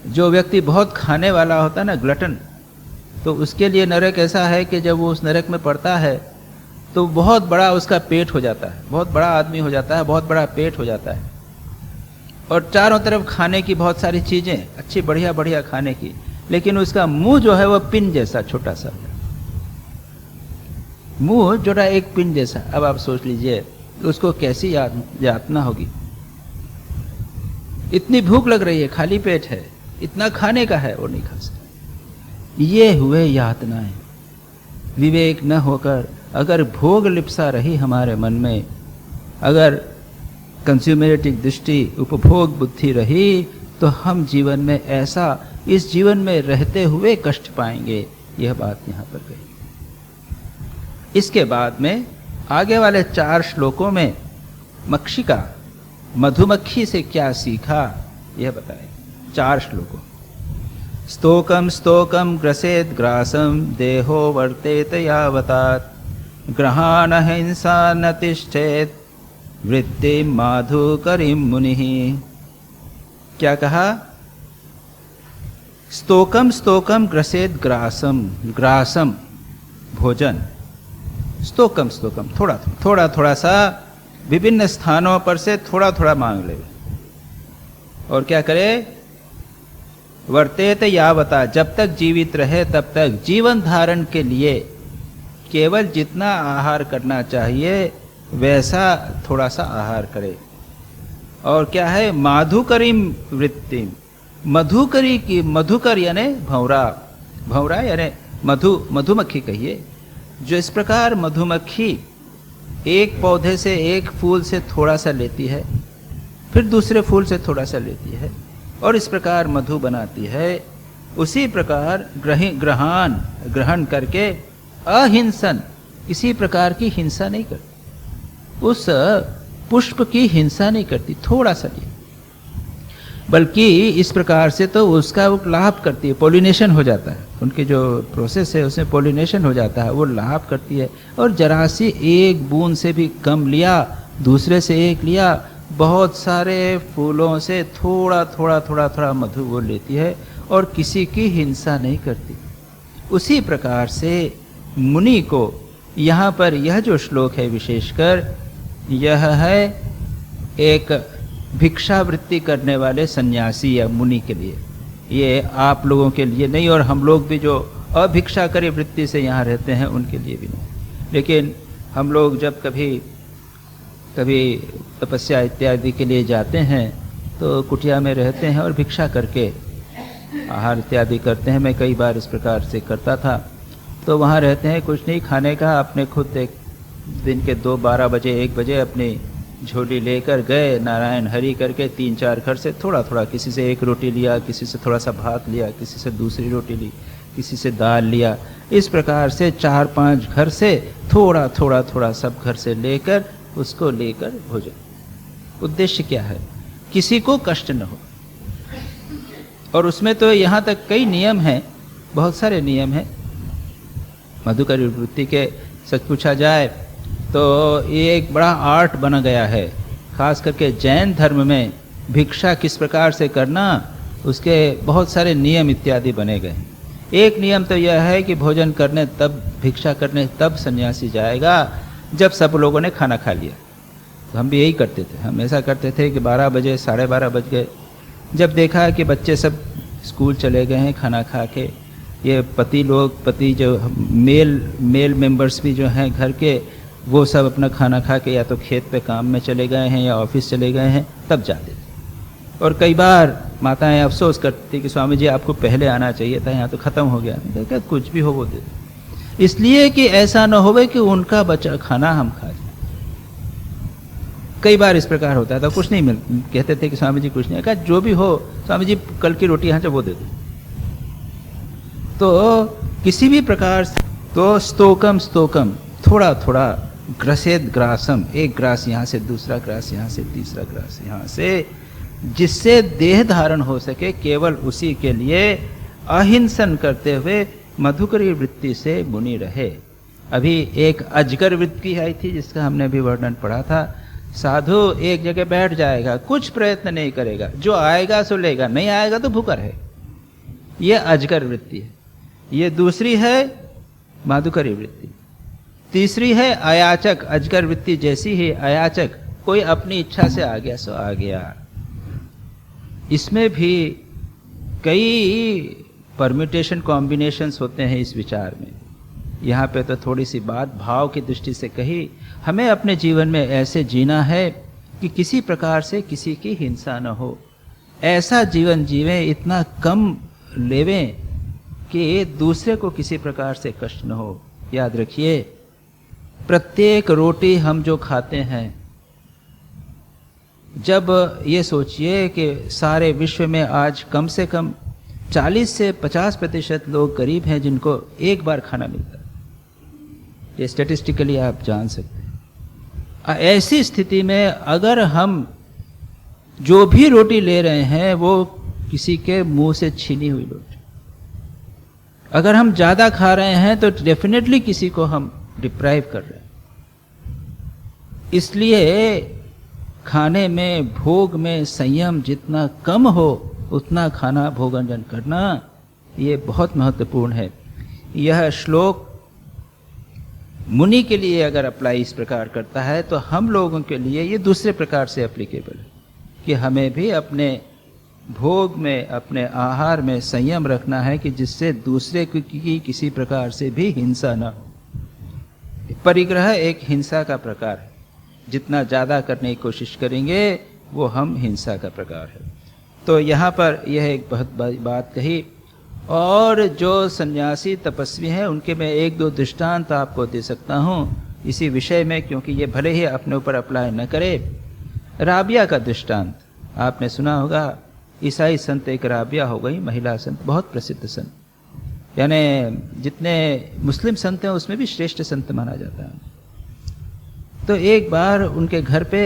जो व्यक्ति बहुत खाने वाला होता है ना, ग्लटन, तो उसके लिए नरक ऐसा है कि जब वो उस नरक में पड़ता है तो बहुत बड़ा उसका पेट हो जाता है, बहुत बड़ा आदमी हो जाता है, बहुत बड़ा पेट हो जाता है, और चारों तरफ खाने की बहुत सारी चीजें, अच्छी बढ़िया बढ़िया खाने की, लेकिन उसका मुंह जो है वो पिन जैसा छोटा सा, मुंह जोड़ा एक पिन जैसा। अब आप सोच लीजिए उसको कैसी यातना होगी। इतनी भूख लग रही है, खाली पेट है, इतना खाने का है, वो नहीं खा सकता। ये हुए यातनाएं। विवेक न होकर अगर भोग लिप्सा रही हमारे मन में, अगर कंज्यूमरेटिव दृष्टि, उपभोग बुद्धि रही, तो हम जीवन में ऐसा, इस जीवन में रहते हुए कष्ट पाएंगे। यह बात यहाँ पर कही। इसके बाद में आगे वाले 4 श्लोकों में मक्षिका, मधुमक्खी से क्या सीखा यह बताए। 4 श्लोकों। स्तोकम स्तोकम ग्रसेत ग्रासम देहो वर्तेत यावतात ग्रहाण हिंसा न तिष्ठेत वृत्ति माधुकरीं मुनिः। क्या कहा? स्तोकम स्तोकम ग्रसेत ग्रासम, ग्रासम भोजन, स्तोकम स्तोकम थोड़ा थोड़ा थोड़ा सा विभिन्न स्थानों पर से थोड़ा थोड़ा मांग ले, और क्या करे? वर्तेत यावता, जब तक जीवित रहे तब तक जीवन धारण के लिए केवल जितना आहार करना चाहिए वैसा थोड़ा सा आहार करे। और क्या है? माधुकरीम वृत्ति, मधुकरी की, मधुकर यानी भंवरा, भंवरा यानी मधुमक्खी कहिए। जो इस प्रकार मधुमक्खी एक पौधे से, एक फूल से थोड़ा सा लेती है, फिर दूसरे फूल से थोड़ा सा लेती है, और इस प्रकार मधु बनाती है, उसी प्रकार ग्रहण करके अहिंसन, किसी प्रकार की हिंसा नहीं करती, उस पुष्प की हिंसा नहीं करती, थोड़ा सा लिया, बल्कि इस प्रकार से तो उसका वो लाभ करती है, पॉलिनेशन हो जाता है, उनकी जो प्रोसेस है उसमें पॉलिनेशन हो जाता है, वो लाभ करती है। और जरा सी एक बूंद से भी कम लिया, दूसरे से एक लिया, बहुत सारे फूलों से थोड़ा थोड़ा थोड़ा थोड़ा मधु वो लेती है, और किसी की हिंसा नहीं करती। उसी प्रकार से मुनि को यहाँ पर यह जो श्लोक है विशेषकर, यह है एक भिक्षावृत्ति करने वाले सन्यासी या मुनि के लिए, ये आप लोगों के लिए नहीं, और हम लोग भी जो अभिक्षा करे वृत्ति से यहाँ रहते हैं उनके लिए भी नहीं। लेकिन हम लोग जब कभी तपस्या इत्यादि के लिए जाते हैं तो कुटिया में रहते हैं और भिक्षा करके आहार इत्यादि करते हैं। मैं कई बार इस प्रकार से करता था। तो वहाँ रहते हैं, कुछ नहीं खाने का, अपने खुद एक दिन के 12 बजे 1 बजे अपनी झोली लेकर गए, नारायण हरि करके 3-4 घर से थोड़ा थोड़ा, किसी से 1 रोटी लिया, किसी से थोड़ा सा भात लिया, किसी से दूसरी रोटी ली, किसी से दाल लिया, इस प्रकार से 4-5 घर से थोड़ा थोड़ा थोड़ा सब घर से लेकर उसको लेकर भोजन। उद्देश्य क्या है? किसी को कष्ट न हो। और उसमें तो यहाँ तक कई नियम हैं, बहुत सारे नियम हैं मधुकर वृत्ति के। सच पूछा जाए तो ये एक बड़ा आर्ट बना गया है, खास करके जैन धर्म में भिक्षा किस प्रकार से करना, उसके बहुत सारे नियम इत्यादि बने गए। एक नियम तो यह है कि भोजन करने तब, भिक्षा करने तब सन्यासी जाएगा जब सब लोगों ने खाना खा लिया। तो हम भी यही करते थे, हम ऐसा करते थे कि 12 बजे 12:30 बज गए, जब देखा कि बच्चे सब स्कूल चले गए हैं खाना खा के, ये पति जो मेल मेंबर्स भी जो हैं घर के, वो सब अपना खाना खा के या तो खेत पे काम में चले गए हैं या ऑफिस चले गए हैं, तब जाते थे। और कई बार माताएं अफसोस करती कि स्वामी जी आपको पहले आना चाहिए था, यहाँ तो ख़त्म हो गया। क्या कुछ भी हो वो दे, इसलिए कि ऐसा न होवे कि उनका बचा खाना हम खा जाए। कई बार इस प्रकार होता था, कुछ नहीं कहते थे कि स्वामी जी कुछ नहीं, कहा जो भी हो स्वामी जी कल की रोटी यहाँ से वो दे दो। तो किसी भी प्रकार से तो स्तोकम थोड़ा थोड़ा ग्रसेद ग्रासम, एक ग्रास यहाँ से, दूसरा ग्रास यहाँ से, तीसरा ग्रास यहाँ से, जिससे देह धारण हो सके, केवल उसी के लिए अहिंसन करते हुए मधुकरी वृत्ति से मुनि रहे। अभी एक अजगर वृत्ति आई थी जिसका हमने भी वर्णन पढ़ा था। साधु एक जगह बैठ जाएगा, कुछ प्रयत्न नहीं करेगा, जो आएगा सो लेगा, नहीं आएगा तो भूखा रहे। ये अजगर वृत्ति है। ये दूसरी है माधुकरी वृत्ति। तीसरी है अयाचक, अजगर वृत्ति जैसी ही अयाचक, कोई अपनी इच्छा से आ गया सो आ गया। इसमें भी कई परम्यूटेशन कॉम्बिनेशंस होते हैं इस विचार में। यहाँ पे तो थोड़ी सी बात भाव की दृष्टि से कही। हमें अपने जीवन में ऐसे जीना है कि किसी प्रकार से किसी की हिंसा न हो, ऐसा जीवन जीवें, इतना कम लेवें कि दूसरे को किसी प्रकार से कष्ट न हो। याद रखिए, प्रत्येक रोटी हम जो खाते हैं, जब ये सोचिए कि सारे विश्व में आज कम से कम 40 से 50% लोग गरीब हैं जिनको एक बार खाना मिलता है। ये स्टैटिस्टिकली आप जान सकते हैं। ऐसी स्थिति में अगर हम जो भी रोटी ले रहे हैं वो किसी के मुंह से छीनी हुई रोटी, अगर हम ज़्यादा खा रहे हैं तो डेफिनेटली किसी को हम डिप्राइव कर रहे हैं। इसलिए खाने में, भोग में संयम जितना कम हो उतना खाना भोजन करना ये बहुत महत्वपूर्ण है। यह श्लोक मुनि के लिए अगर अप्लाई इस प्रकार करता है तो हम लोगों के लिए ये दूसरे प्रकार से एप्लीकेबल है कि हमें भी अपने भोग में, अपने आहार में संयम रखना है कि जिससे दूसरे की किसी प्रकार से भी हिंसा ना हो। परिग्रह एक हिंसा का प्रकार है। जितना ज़्यादा करने की कोशिश करेंगे वो हम हिंसा का प्रकार है। तो यहाँ पर यह एक बहुत बड़ी बात कही। और जो सन्यासी तपस्वी हैं उनके मैं एक दो दृष्टांत आपको दे सकता हूँ इसी विषय में, क्योंकि ये भले ही अपने ऊपर अप्लाई न करे। राबिया का दृष्टांत आपने सुना होगा। ईसाई संत एक राबिया हो गई, महिला संत, बहुत प्रसिद्ध संत, यानी जितने मुस्लिम संत हैं उसमें भी श्रेष्ठ संत माना जाता है। तो एक बार उनके घर पे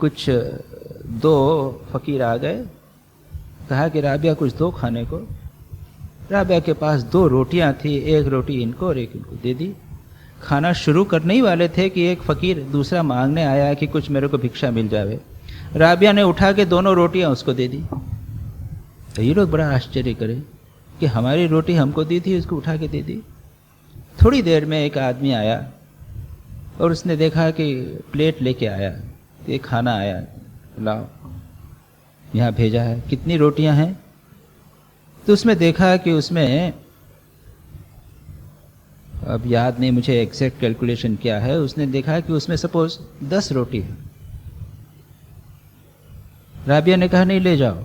कुछ दो फकीर आ गए, कहा कि राबिया कुछ दो खाने को। राबिया के पास 2 रोटियां थी, एक रोटी इनको और एक इनको दे दी। खाना शुरू करने ही वाले थे कि एक फकीर दूसरा मांगने आया कि कुछ मेरे को भिक्षा मिल जावे। राबिया ने उठा के दोनों रोटियां उसको दे दी। तो ये लोग बड़ा आश्चर्य करे कि हमारी रोटी हमको दी थी, उसको उठा के दे दी। थोड़ी देर में एक आदमी आया और उसने देखा कि प्लेट लेके आया, ये खाना आया, लाओ यहाँ भेजा है, कितनी रोटियां हैं? तो उसमें देखा कि उसमें, अब याद नहीं मुझे एग्जैक्ट कैलकुलेशन क्या है, उसने देखा कि उसमें सपोज 10 रोटी है। राबिया ने कहा नहीं ले जाओ,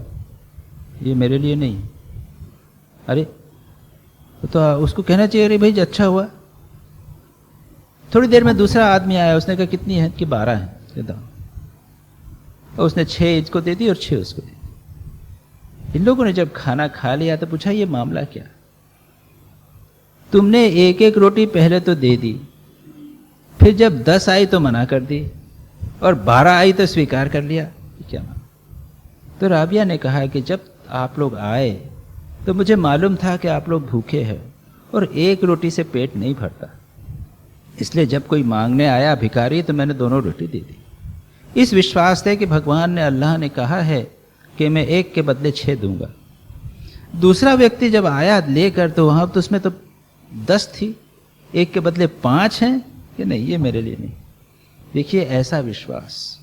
ये मेरे लिए नहीं। अरे तो उसको कहना चाहिए अरे भाई अच्छा हुआ। थोड़ी देर में दूसरा आदमी आया, उसने कहा कितनी है? कि 12 है। और उसने 6 इसको दे दी और 6 उसको दे दी। इन लोगों ने जब खाना खा लिया तो पूछा ये मामला क्या? तुमने एक एक रोटी पहले तो दे दी, फिर जब 10 आई तो मना कर दी, और 12 आई तो स्वीकार कर लिया, क्या? तो राबिया ने कहा कि जब आप लोग आए तो मुझे मालूम था कि आप लोग भूखे हैं और एक रोटी से पेट नहीं भरता, इसलिए जब कोई मांगने आया भिखारी तो मैंने दोनों रोटी दे दी। इस विश्वास से कि भगवान ने, अल्लाह ने कहा है कि मैं एक के बदले 6 दूंगा। दूसरा व्यक्ति जब आया लेकर तो वहां तो उसमें तो 10 थी, एक के बदले 5 हैं कि नहीं ये मेरे लिए नहीं। देखिए ऐसा विश्वास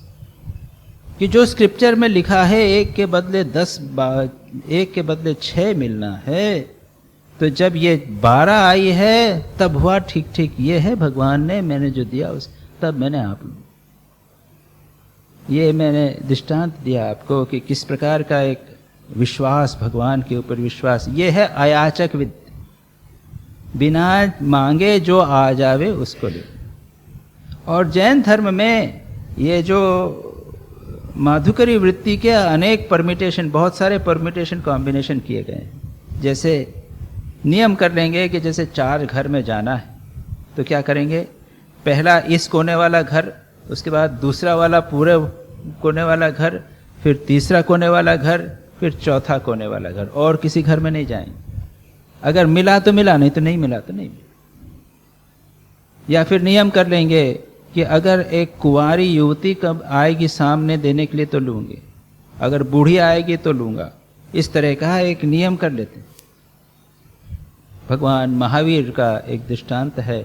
कि जो स्क्रिप्चर में लिखा है एक के बदले 10, एक के बदले 6 मिलना है, तो जब ये 12 आई है तब हुआ ठीक ठीक। ये है भगवान ने, मैंने जो दिया उस तब मैंने आप लोग, ये मैंने दृष्टांत दिया आपको कि किस प्रकार का एक विश्वास, भगवान के ऊपर विश्वास। ये है अयाचक विद्या, बिना मांगे जो आ जावे उसको ले। और जैन धर्म में ये जो माधुकरी वृत्ति के अनेक परम्यूटेशन, बहुत सारे परम्यूटेशन कॉम्बिनेशन किए गए हैं। जैसे नियम कर लेंगे कि जैसे 4 घर में जाना है तो क्या करेंगे, पहला इस कोने वाला घर, उसके बाद दूसरा वाला पूरे कोने वाला घर, फिर तीसरा कोने वाला घर, फिर चौथा कोने वाला घर, और किसी घर में नहीं जाएंगे। अगर मिला तो मिला, नहीं तो नहीं मिला तो नहीं। या फिर नियम कर लेंगे कि अगर एक कुंवारी युवती कब आएगी सामने देने के लिए तो लूंगी, अगर बूढ़ी आएगी तो लूंगा। इस तरह का एक नियम कर लेते। भगवान महावीर का एक दृष्टांत है।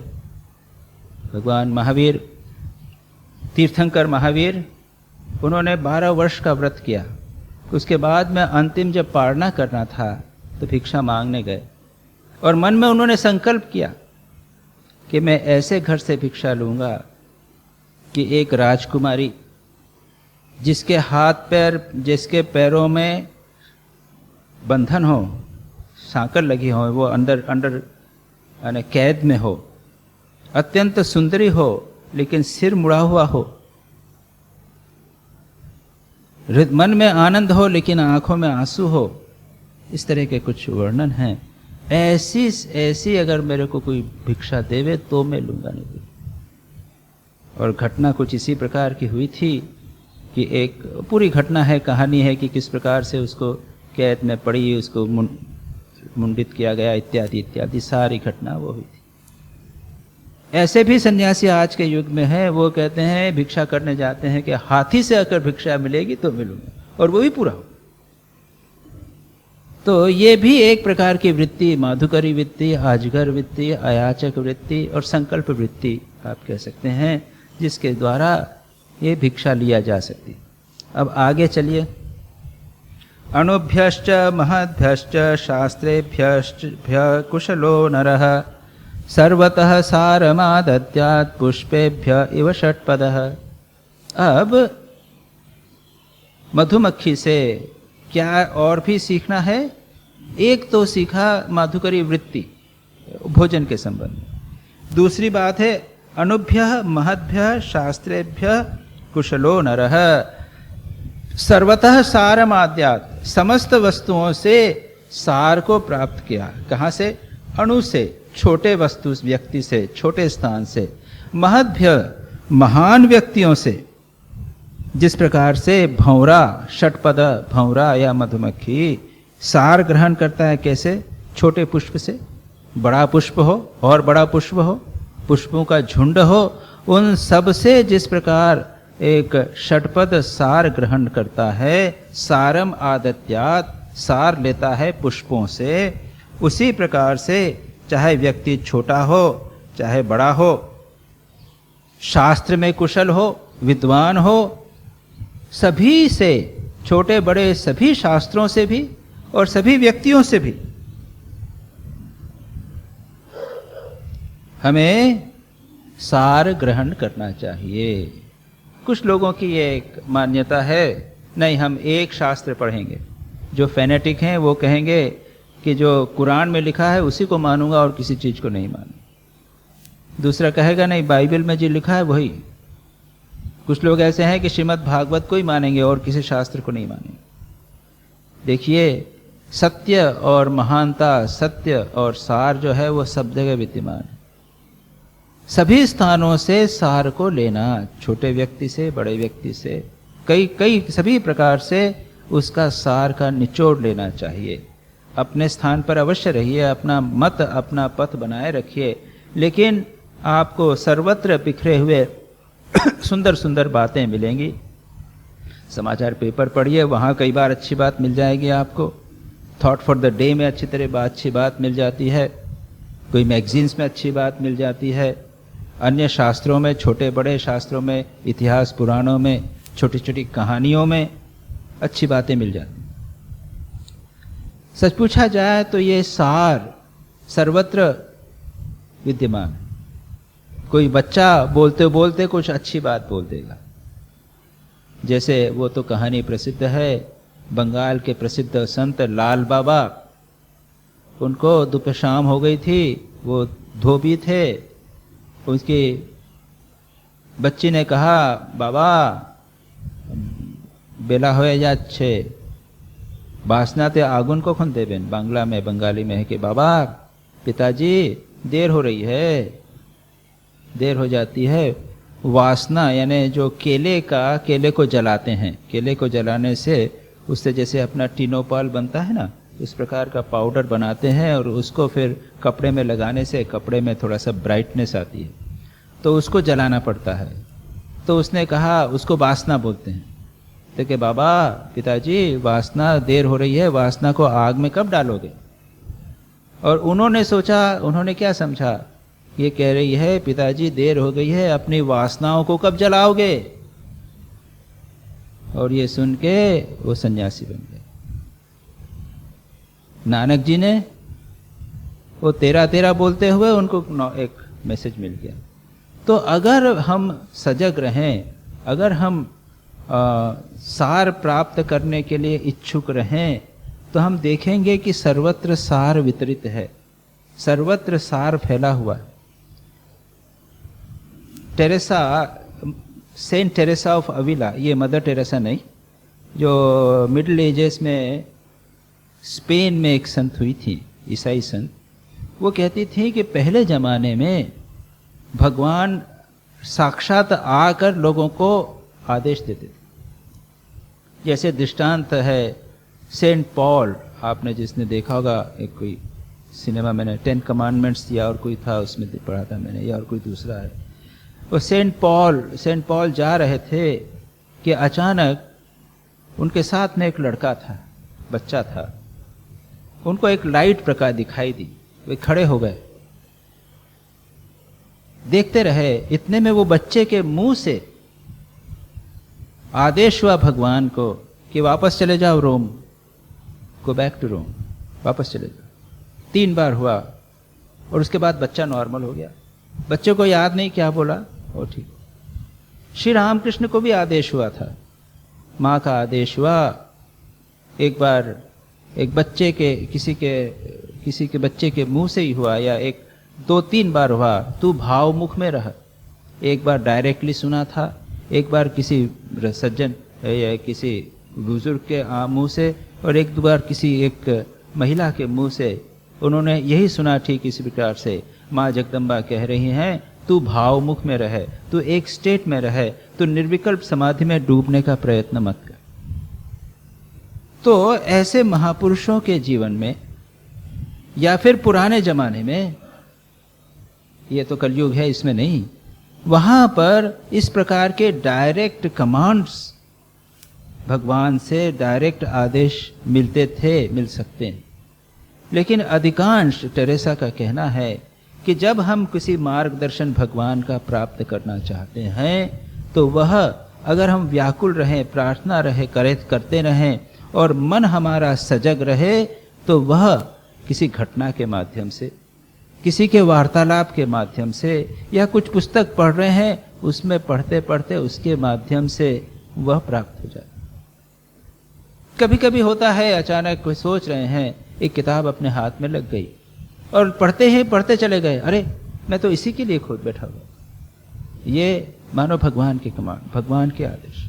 भगवान महावीर, तीर्थंकर महावीर, उन्होंने 12 वर्ष का व्रत किया। उसके बाद में अंतिम जब पारना करना था तो भिक्षा मांगने गए, और मन में उन्होंने संकल्प किया कि मैं ऐसे घर से भिक्षा लूंगा कि एक राजकुमारी, जिसके हाथ पैर, जिसके पैरों में बंधन हो, सांकल लगी हो, वो अंदर कैद में हो, अत्यंत सुंदरी हो लेकिन सिर मुड़ा हुआ हो, मन में आनंद हो लेकिन आंखों में आंसू हो। इस तरह के कुछ वर्णन हैं। ऐसी अगर मेरे को कोई भिक्षा देवे तो मैं लूंगा, नहीं। और घटना कुछ इसी प्रकार की हुई थी कि एक पूरी घटना है, कहानी है कि किस प्रकार से उसको कैद में पड़ी, उसको मुंडित किया गया, इत्यादि इत्यादि सारी घटना वो हुई थी। ऐसे भी सन्यासी आज के युग में है, वो कहते हैं, भिक्षा करने जाते हैं कि हाथी से अगर भिक्षा मिलेगी तो मिलूंगा, और वो भी पूरा हो। तो ये भी एक प्रकार की वृत्ति, माधुकरी वृत्ति, अजगर वृत्ति, अयाचक वृत्ति और संकल्प वृत्ति आप कह सकते हैं, जिसके द्वारा ये भिक्षा लिया जा सकती। अब आगे चलिए। अणुभ्यश्च महद्भ्यश्च शास्त्रेभ्यश्च कुशलो नरः सर्वतः सारमादद्यात् पुष्पेभ्य इव षट्पदः। अब मधुमक्खी से क्या और भी सीखना है? एक तो सीखा माधुकरी वृत्ति, भोजन के संबंध में। दूसरी बात है अणुभ्य महद्भ्य शास्त्रेभ्य कुशलो नरः सर्वतः सारमाद्यात्, समस्त वस्तुओं से सार को प्राप्त किया। कहाँ से? अणु से, छोटे वस्तु व्यक्ति से, छोटे स्थान से। महद्भ्य, महान व्यक्तियों से। जिस प्रकार से भंवरा, षटपद भंवरा या मधुमक्खी सार ग्रहण करता है, कैसे? छोटे पुष्प से। बड़ा पुष्प हो और बड़ा पुष्प हो, पुष्पों का झुंड हो, उन सब से जिस प्रकार एक षटपद सार ग्रहण करता है, सारम आदत्यात्, सार लेता है पुष्पों से, उसी प्रकार से चाहे व्यक्ति छोटा हो चाहे बड़ा हो, शास्त्र में कुशल हो, विद्वान हो, सभी से, छोटे बड़े सभी शास्त्रों से भी और सभी व्यक्तियों से भी हमें सार ग्रहण करना चाहिए। कुछ लोगों की ये एक मान्यता है, नहीं हम एक शास्त्र पढ़ेंगे। जो फैनेटिक हैं वो कहेंगे कि जो कुरान में लिखा है उसी को मानूंगा और किसी चीज को नहीं मानूंगा। दूसरा कहेगा नहीं, बाइबल में जो लिखा है वही। कुछ लोग ऐसे हैं कि श्रीमद् भागवत को ही मानेंगे और किसी शास्त्र को नहीं मानेंगे। देखिए, सत्य और महानता, सत्य और सार जो है वो सब जगह विद्यमान है। सभी स्थानों से सार को लेना, छोटे व्यक्ति से, बड़े व्यक्ति से, कई सभी प्रकार से उसका सार का निचोड़ लेना चाहिए। अपने स्थान पर अवश्य रहिए, अपना मत, अपना पथ बनाए रखिए, लेकिन आपको सर्वत्र बिखरे हुए सुंदर सुंदर बातें मिलेंगी। समाचार पेपर पढ़िए, वहाँ कई बार अच्छी बात मिल जाएगी आपको। थॉट फॉर द डे में अच्छी बात मिल जाती है, कोई मैगजीन्स में अच्छी बात मिल जाती है, अन्य शास्त्रों में, छोटे बड़े शास्त्रों में, इतिहास पुराणों में, छोटी छोटी कहानियों में अच्छी बातें मिल जाती। सच पूछा जाए तो ये सार सर्वत्र विद्यमान। कोई बच्चा बोलते बोलते कुछ अच्छी बात बोल देगा। जैसे वो तो कहानी प्रसिद्ध है, बंगाल के प्रसिद्ध संत लाल बाबा, उनको दोपहर शाम हो गई थी, वो धोबी थे। उसकी बच्ची ने कहा, बाबा बेला होए जाच्छे, बासनाते आगुन को खुन देबेन। बांग्ला में, बंगाली में है कि बाबा, पिताजी देर हो रही है, देर हो जाती है। वासना यानी जो केले को जलाते हैं, केले को जलाने से उससे जैसे अपना टिनोपाल बनता है ना, इस प्रकार का पाउडर बनाते हैं और उसको फिर कपड़े में लगाने से कपड़े में थोड़ा सा ब्राइटनेस आती है, तो उसको जलाना पड़ता है। तो उसने कहा, उसको वासना बोलते हैं। तो कि बाबा पिताजी वासना, देर हो रही है, वासना को आग में कब डालोगे? और उन्होंने सोचा, उन्होंने क्या समझा, ये कह रही है पिताजी देर हो गई है, अपनी वासनाओं को कब जलाओगे? और ये सुन के वो सन्यासी बन गए। नानक जी ने वो 13-13 बोलते हुए उनको एक मैसेज मिल गया। तो अगर हम सजग रहें, अगर हम सार प्राप्त करने के लिए इच्छुक रहें, तो हम देखेंगे कि सर्वत्र सार वितरित है, सर्वत्र सार फैला हुआ है। टेरेसा, सेंट टेरेसा ऑफ अविला, ये मदर टेरेसा नहीं, जो मिडिल एजेस में स्पेन में एक संत हुई थी, ईसाई संत, वो कहती थी कि पहले जमाने में भगवान साक्षात आकर लोगों को आदेश देते थे। जैसे दृष्टांत है सेंट पॉल, आपने जिसने देखा होगा, एक कोई सिनेमा मैंने 10 कमांडमेंट्स या और कोई था उसमें पढ़ा था मैंने, या और कोई दूसरा है। वो सेंट पॉल जा रहे थे कि अचानक उनके साथ में एक लड़का था, बच्चा था, उनको एक लाइट प्रकाश दिखाई दी, वे खड़े हो गए, देखते रहे। इतने में वो बच्चे के मुंह से आदेश हुआ भगवान को कि वापस चले जाओ रोम, गो बैक टू रोम, वापस चले जाओ। 3 बार हुआ और उसके बाद बच्चा नॉर्मल हो गया। बच्चे को याद नहीं क्या बोला, वो ठीक। श्री रामकृष्ण को भी आदेश हुआ था, माँ का आदेश हुआ। एक बार एक बच्चे के किसी के बच्चे के मुंह से ही हुआ, या 2-3 बार हुआ, तू भावमुख में रह। एक बार डायरेक्टली सुना था, एक बार किसी सज्जन या किसी बुजुर्ग के मुंह से, और एक बार किसी एक महिला के मुंह से। उन्होंने यही सुना ठीक इसी प्रकार से, माँ जगदम्बा कह रही हैं तू भावमुख में रहे, तू एक स्टेट में रहे, तू निर्विकल्प समाधि में डूबने का प्रयत्न मत कर। तो ऐसे महापुरुषों के जीवन में, या फिर पुराने जमाने में, ये तो कलयुग है इसमें नहीं, वहां पर इस प्रकार के डायरेक्ट कमांड्स, भगवान से डायरेक्ट आदेश मिलते थे, मिल सकते हैं। लेकिन अधिकांश, टेरेसा का कहना है कि जब हम किसी मार्गदर्शन भगवान का प्राप्त करना चाहते हैं, तो वह, अगर हम व्याकुल रहें, प्रार्थना रहे, करते रहें और मन हमारा सजग रहे, तो वह किसी घटना के माध्यम से, किसी के वार्तालाप के माध्यम से, या कुछ पुस्तक पढ़ रहे हैं, उसमें पढ़ते पढ़ते उसके माध्यम से वह प्राप्त हो जाए। कभी कभी होता है, अचानक कोई सोच रहे हैं, एक किताब अपने हाथ में लग गई और पढ़ते ही पढ़ते चले गए, अरे मैं तो इसी के लिए खोज बैठा हुआ। ये मानो भगवान के कमांड, भगवान के आदेश।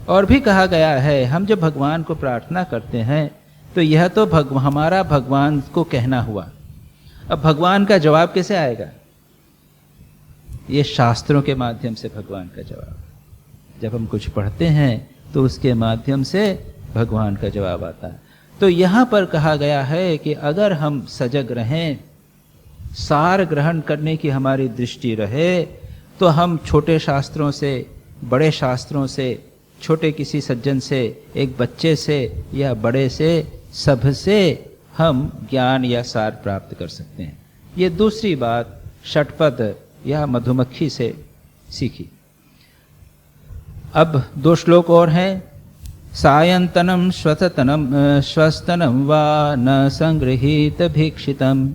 और भी कहा गया है, हम जब भगवान को प्रार्थना करते हैं तो यह तो हमारा भगवान को कहना हुआ। अब भगवान का जवाब कैसे आएगा? ये शास्त्रों के माध्यम से भगवान का जवाब। जब हम कुछ पढ़ते हैं तो उसके माध्यम से भगवान का जवाब आता है। तो यहाँ पर कहा गया है कि अगर हम सजग रहें, सार ग्रहण करने की हमारी दृष्टि रहे, तो हम छोटे शास्त्रों से, बड़े शास्त्रों से, छोटे किसी सज्जन से, एक बच्चे से या बड़े से, सबसे हम ज्ञान या सार प्राप्त कर सकते हैं। ये दूसरी बात षटपद या मधुमक्खी से सीखी। अब 2 श्लोक और हैं। सायंतनम श्वस्तनम वा न संगृहीत भीक्षितम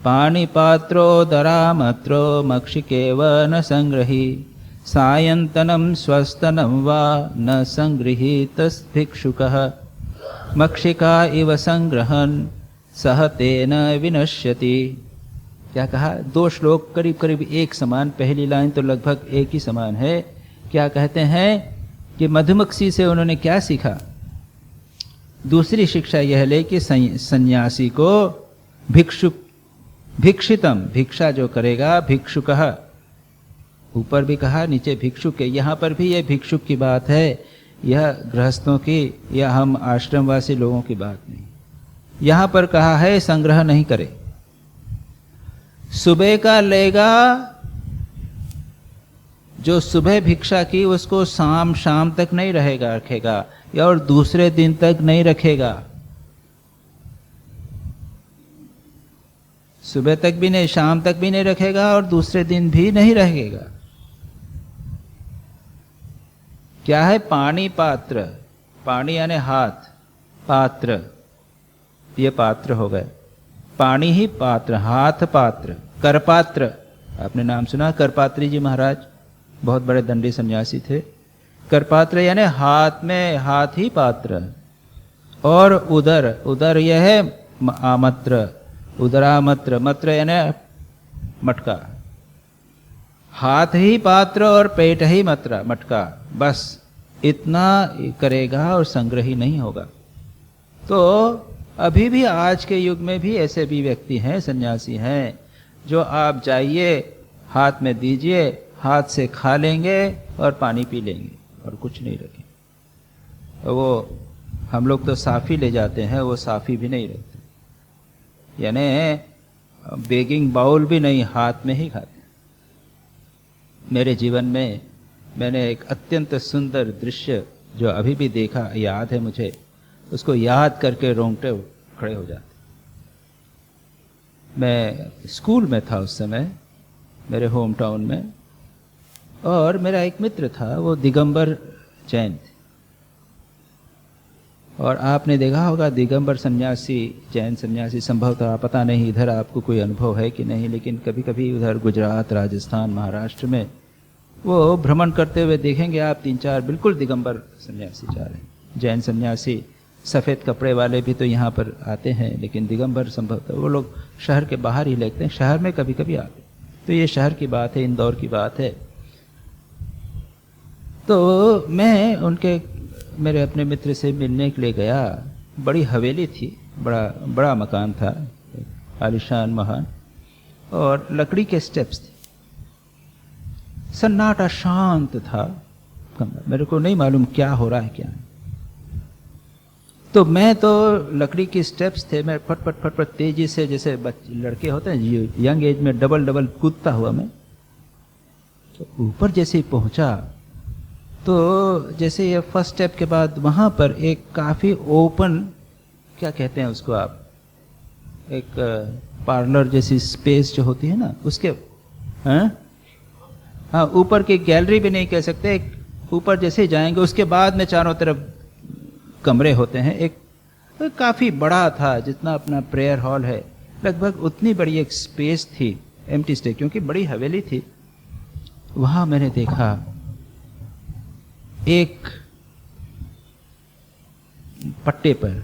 पाणिपात्रोदरामत्रो मक्षिकेव न संग्रही। सायंतनम स्वस्तनम वा न संगृहीत भिक्षुकः मक्षिका इव संग्रहन् सह तेन विनश्यति। क्या कहा? 2 श्लोक करीब करीब एक समान, पहली लाइन तो लगभग एक ही समान है। क्या कहते हैं कि मधुमक्खी से उन्होंने क्या सीखा? दूसरी शिक्षा यह ले कि सन्यासी को भिक्षुक भिक्षितम, भिक्षा जो करेगा, भिक्षुकः, ऊपर भी कहा नीचे भिक्षुक है, यहाँ पर भी ये भिक्षुक की बात है, यह गृहस्थों की या हम आश्रमवासी लोगों की बात नहीं। यहाँ पर कहा है संग्रह नहीं करे। सुबह का लेगा, जो सुबह भिक्षा की उसको शाम तक नहीं रहेगा, रखेगा, या और दूसरे दिन तक नहीं रखेगा, सुबह तक भी नहीं, शाम तक भी नहीं रखेगा और दूसरे दिन भी नहीं रहेगा। क्या है? पानी पात्र, पानी यानी हाथ, पात्र, ये पात्र हो गए, पानी ही पात्र, हाथ पात्र, करपात्र, आपने नाम सुना करपात्री जी महाराज, बहुत बड़े दंडी सन्यासी थे। करपात्र यानी हाथ में, हाथ ही पात्र। और उदर, उदर यह है आमत्र, उदरामत्र, मत्र यानी मटका, हाथ ही पात्र और पेट ही मत्र, मटका, बस इतना करेगा और संग्रह ही नहीं होगा। तो अभी भी आज के युग में भी ऐसे भी व्यक्ति हैं, सन्यासी हैं, जो आप जाइए हाथ में दीजिए, हाथ से खा लेंगे और पानी पी लेंगे और कुछ नहीं रखेंगे। वो हम लोग तो साफी ले जाते हैं, वो साफी भी नहीं रखते, यानी बेगिंग बाउल भी नहीं, हाथ में ही खाते। मेरे जीवन में मैंने एक अत्यंत सुंदर दृश्य जो अभी भी देखा, याद है मुझे, उसको याद करके रोंगटे खड़े हो जाते। मैं स्कूल में था उस समय, मेरे होम टाउन में, और मेरा एक मित्र था, वो दिगंबर जैन थे। और आपने देखा होगा दिगंबर सन्यासी, जैन सन्यासी, संभवतः पता नहीं इधर आपको कोई अनुभव है कि नहीं, लेकिन कभी कभी उधर गुजरात, राजस्थान, महाराष्ट्र में वो भ्रमण करते हुए देखेंगे आप 3-4 बिल्कुल दिगंबर सन्यासी जा रहे हैं। जैन सन्यासी सफ़ेद कपड़े वाले भी तो यहाँ पर आते हैं, लेकिन दिगंबर संभवतः वो लोग शहर के बाहर ही लेते हैं, शहर में कभी कभी आते। तो ये शहर की बात है, इंदौर की बात है। तो मैं उनके, मेरे अपने मित्र से मिलने के लिए गया। बड़ी हवेली थी, बड़ा मकान था, आलिशान महान, और लकड़ी के स्टेप्स थे, सन्नाटा शांत था कमरा, मेरे को नहीं मालूम क्या हो रहा है क्या है। तो मैं तो लकड़ी की स्टेप्स थे, मैं फट फट फट फट तेजी से, जैसे लड़के होते हैं यंग एज में, डबल कूदता हुआ मैं तो ऊपर जैसे ही पहुंचा, तो जैसे ये फर्स्ट स्टेप के बाद वहां पर एक काफी ओपन, क्या कहते हैं उसको आप, एक पार्लर जैसी स्पेस जो होती है ना, उसके हाँ ऊपर की गैलरी भी नहीं कह सकते, एक ऊपर जैसे ही जाएंगे उसके बाद में चारों तरफ कमरे होते हैं। एक काफी बड़ा था, जितना अपना प्रेयर हॉल है, लगभग उतनी बड़ी एक स्पेस थी, एम्प्टी स्टे, क्योंकि बड़ी हवेली थी। वहां मैंने देखा एक पट्टे पर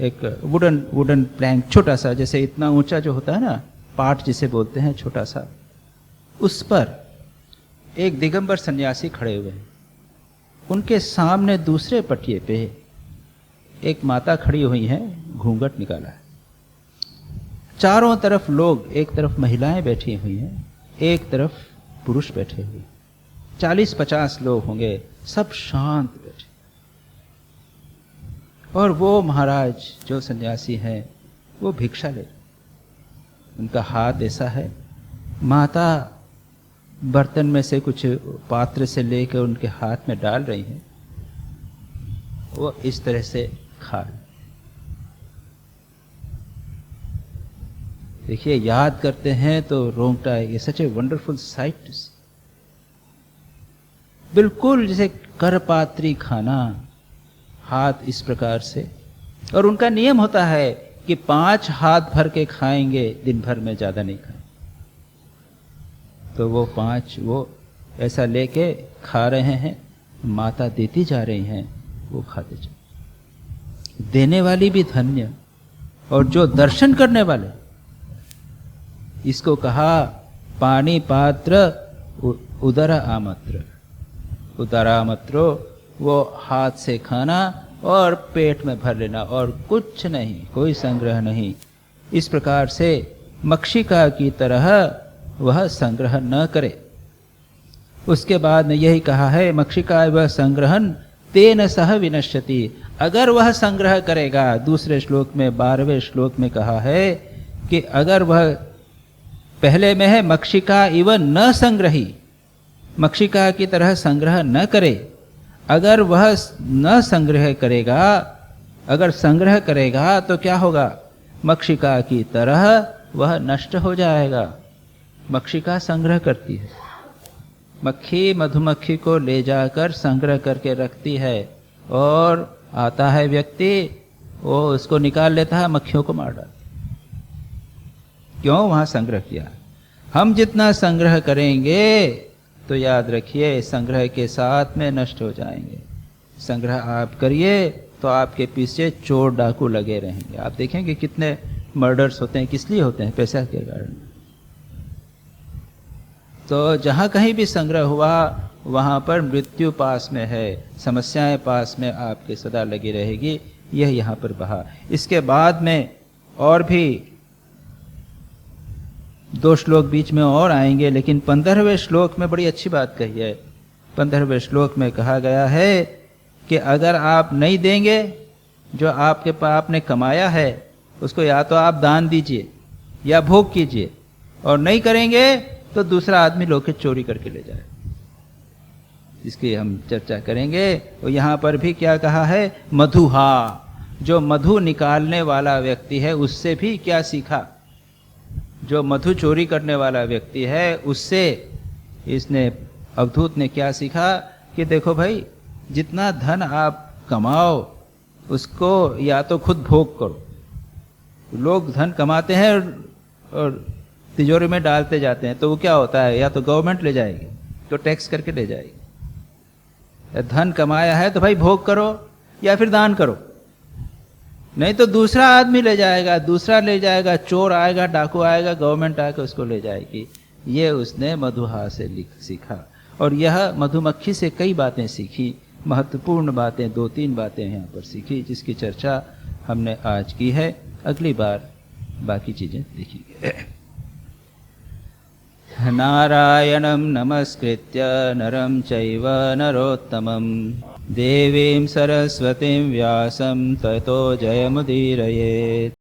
एक वुडन प्लैंक, छोटा सा, जैसे इतना ऊंचा जो होता है ना, पाट जिसे बोलते हैं, छोटा सा, उस पर एक दिगंबर सन्यासी खड़े हुए हैं। उनके सामने दूसरे पटिए पे एक माता खड़ी हुई हैं, घूंघट निकाला है। चारों तरफ लोग, एक तरफ महिलाएं बैठी हुई हैं, एक तरफ पुरुष बैठे हुए, 40-50 लोग होंगे, सब शांत बैठे। और वो महाराज जो सन्यासी हैं, वो भिक्षा ले, उनका हाथ ऐसा है, माता बर्तन में से कुछ पात्र से लेकर उनके हाथ में डाल रही हैं, वो इस तरह से खा रहे। देखिए, याद करते हैं तो रोंगटा, ये सच ए वंडरफुल साइट। बिल्कुल जैसे करपात्री खाना, हाथ इस प्रकार से। और उनका नियम होता है कि 5 हाथ भर के खाएंगे, दिन भर में ज्यादा नहीं खाएंगे। तो वो 5 वो ऐसा लेके खा रहे हैं, माता देती जा रही हैं, वो खाते जा। देने वाली भी धन्य, और जो दर्शन करने वाले, इसको कहा पानी पात्र उदरा आमत्र। उदरामत्रो, वो हाथ से खाना और पेट में भर लेना, और कुछ नहीं, कोई संग्रह नहीं। इस प्रकार से मक्षिका की तरह वह संग्रह न करे। उसके बाद में यही कहा है, मक्षिका वह संग्रहण तेन सह विनश्यति। अगर वह संग्रह करेगा, दूसरे श्लोक में 12वें श्लोक में कहा है कि अगर वह, पहले में है मक्षिका इव न संग्रही, मक्षिका की तरह संग्रह न करे। अगर वह न संग्रह करेगा, अगर संग्रह करेगा तो क्या होगा? मक्षिका की तरह वह नष्ट हो जाएगा। मक्षिका संग्रह करती है, मक्खी मधुमक्खी को ले जाकर संग्रह करके रखती है, और आता है व्यक्ति, वो उसको निकाल लेता है, मक्खियों को मार डालता है। क्यों? वहां संग्रह किया। हम जितना संग्रह करेंगे तो याद रखिए संग्रह के साथ में नष्ट हो जाएंगे। संग्रह आप करिए तो आपके पीछे चोर डाकू लगे रहेंगे। आप देखेंगे कितने मर्डर्स होते हैं, किस लिए होते हैं? पैसा के कारण। तो जहां कहीं भी संग्रह हुआ वहां पर मृत्यु पास में है, समस्याएं पास में आपके सदा लगी रहेगी। यह यहां पर बहा। इसके बाद में और भी 2 श्लोक बीच में और आएंगे, लेकिन 15वें श्लोक में बड़ी अच्छी बात कही है। 15वें श्लोक में कहा गया है कि अगर आप नहीं देंगे, जो आपने कमाया है उसको या तो आप दान दीजिए या भोग कीजिए, और नहीं करेंगे तो दूसरा आदमी लोग चोरी करके ले जाए। इसकी हम चर्चा करेंगे। और यहां पर भी क्या कहा है? मधुहा, जो मधु निकालने वाला व्यक्ति है उससे भी क्या सीखा? जो मधु चोरी करने वाला व्यक्ति है उससे इसने, अवधूत ने क्या सीखा कि देखो भाई, जितना धन आप कमाओ उसको या तो खुद भोग करो। लोग धन कमाते हैं और तिजोरी में डालते जाते हैं, तो वो क्या होता है? या तो गवर्नमेंट ले जाएगी, तो टैक्स करके ले जाएगी। धन कमाया है तो भाई भोग करो या फिर दान करो, नहीं तो दूसरा आदमी ले जाएगा, दूसरा ले जाएगा, चोर आएगा, डाकू आएगा, गवर्नमेंट आकर उसको ले जाएगी। ये उसने मधुहा से सीखा। और यह मधुमक्खी से कई बातें सीखी, महत्वपूर्ण बातें, 2-3 बातें यहाँ पर सीखी, जिसकी चर्चा हमने आज की है। अगली बार बाकी चीजें देखिए। नारायणं नमस्कृत्य नरं चैव नरोत्तमं देवीं सरस्वतीं व्यासं ततो जयमुदीरयेत्।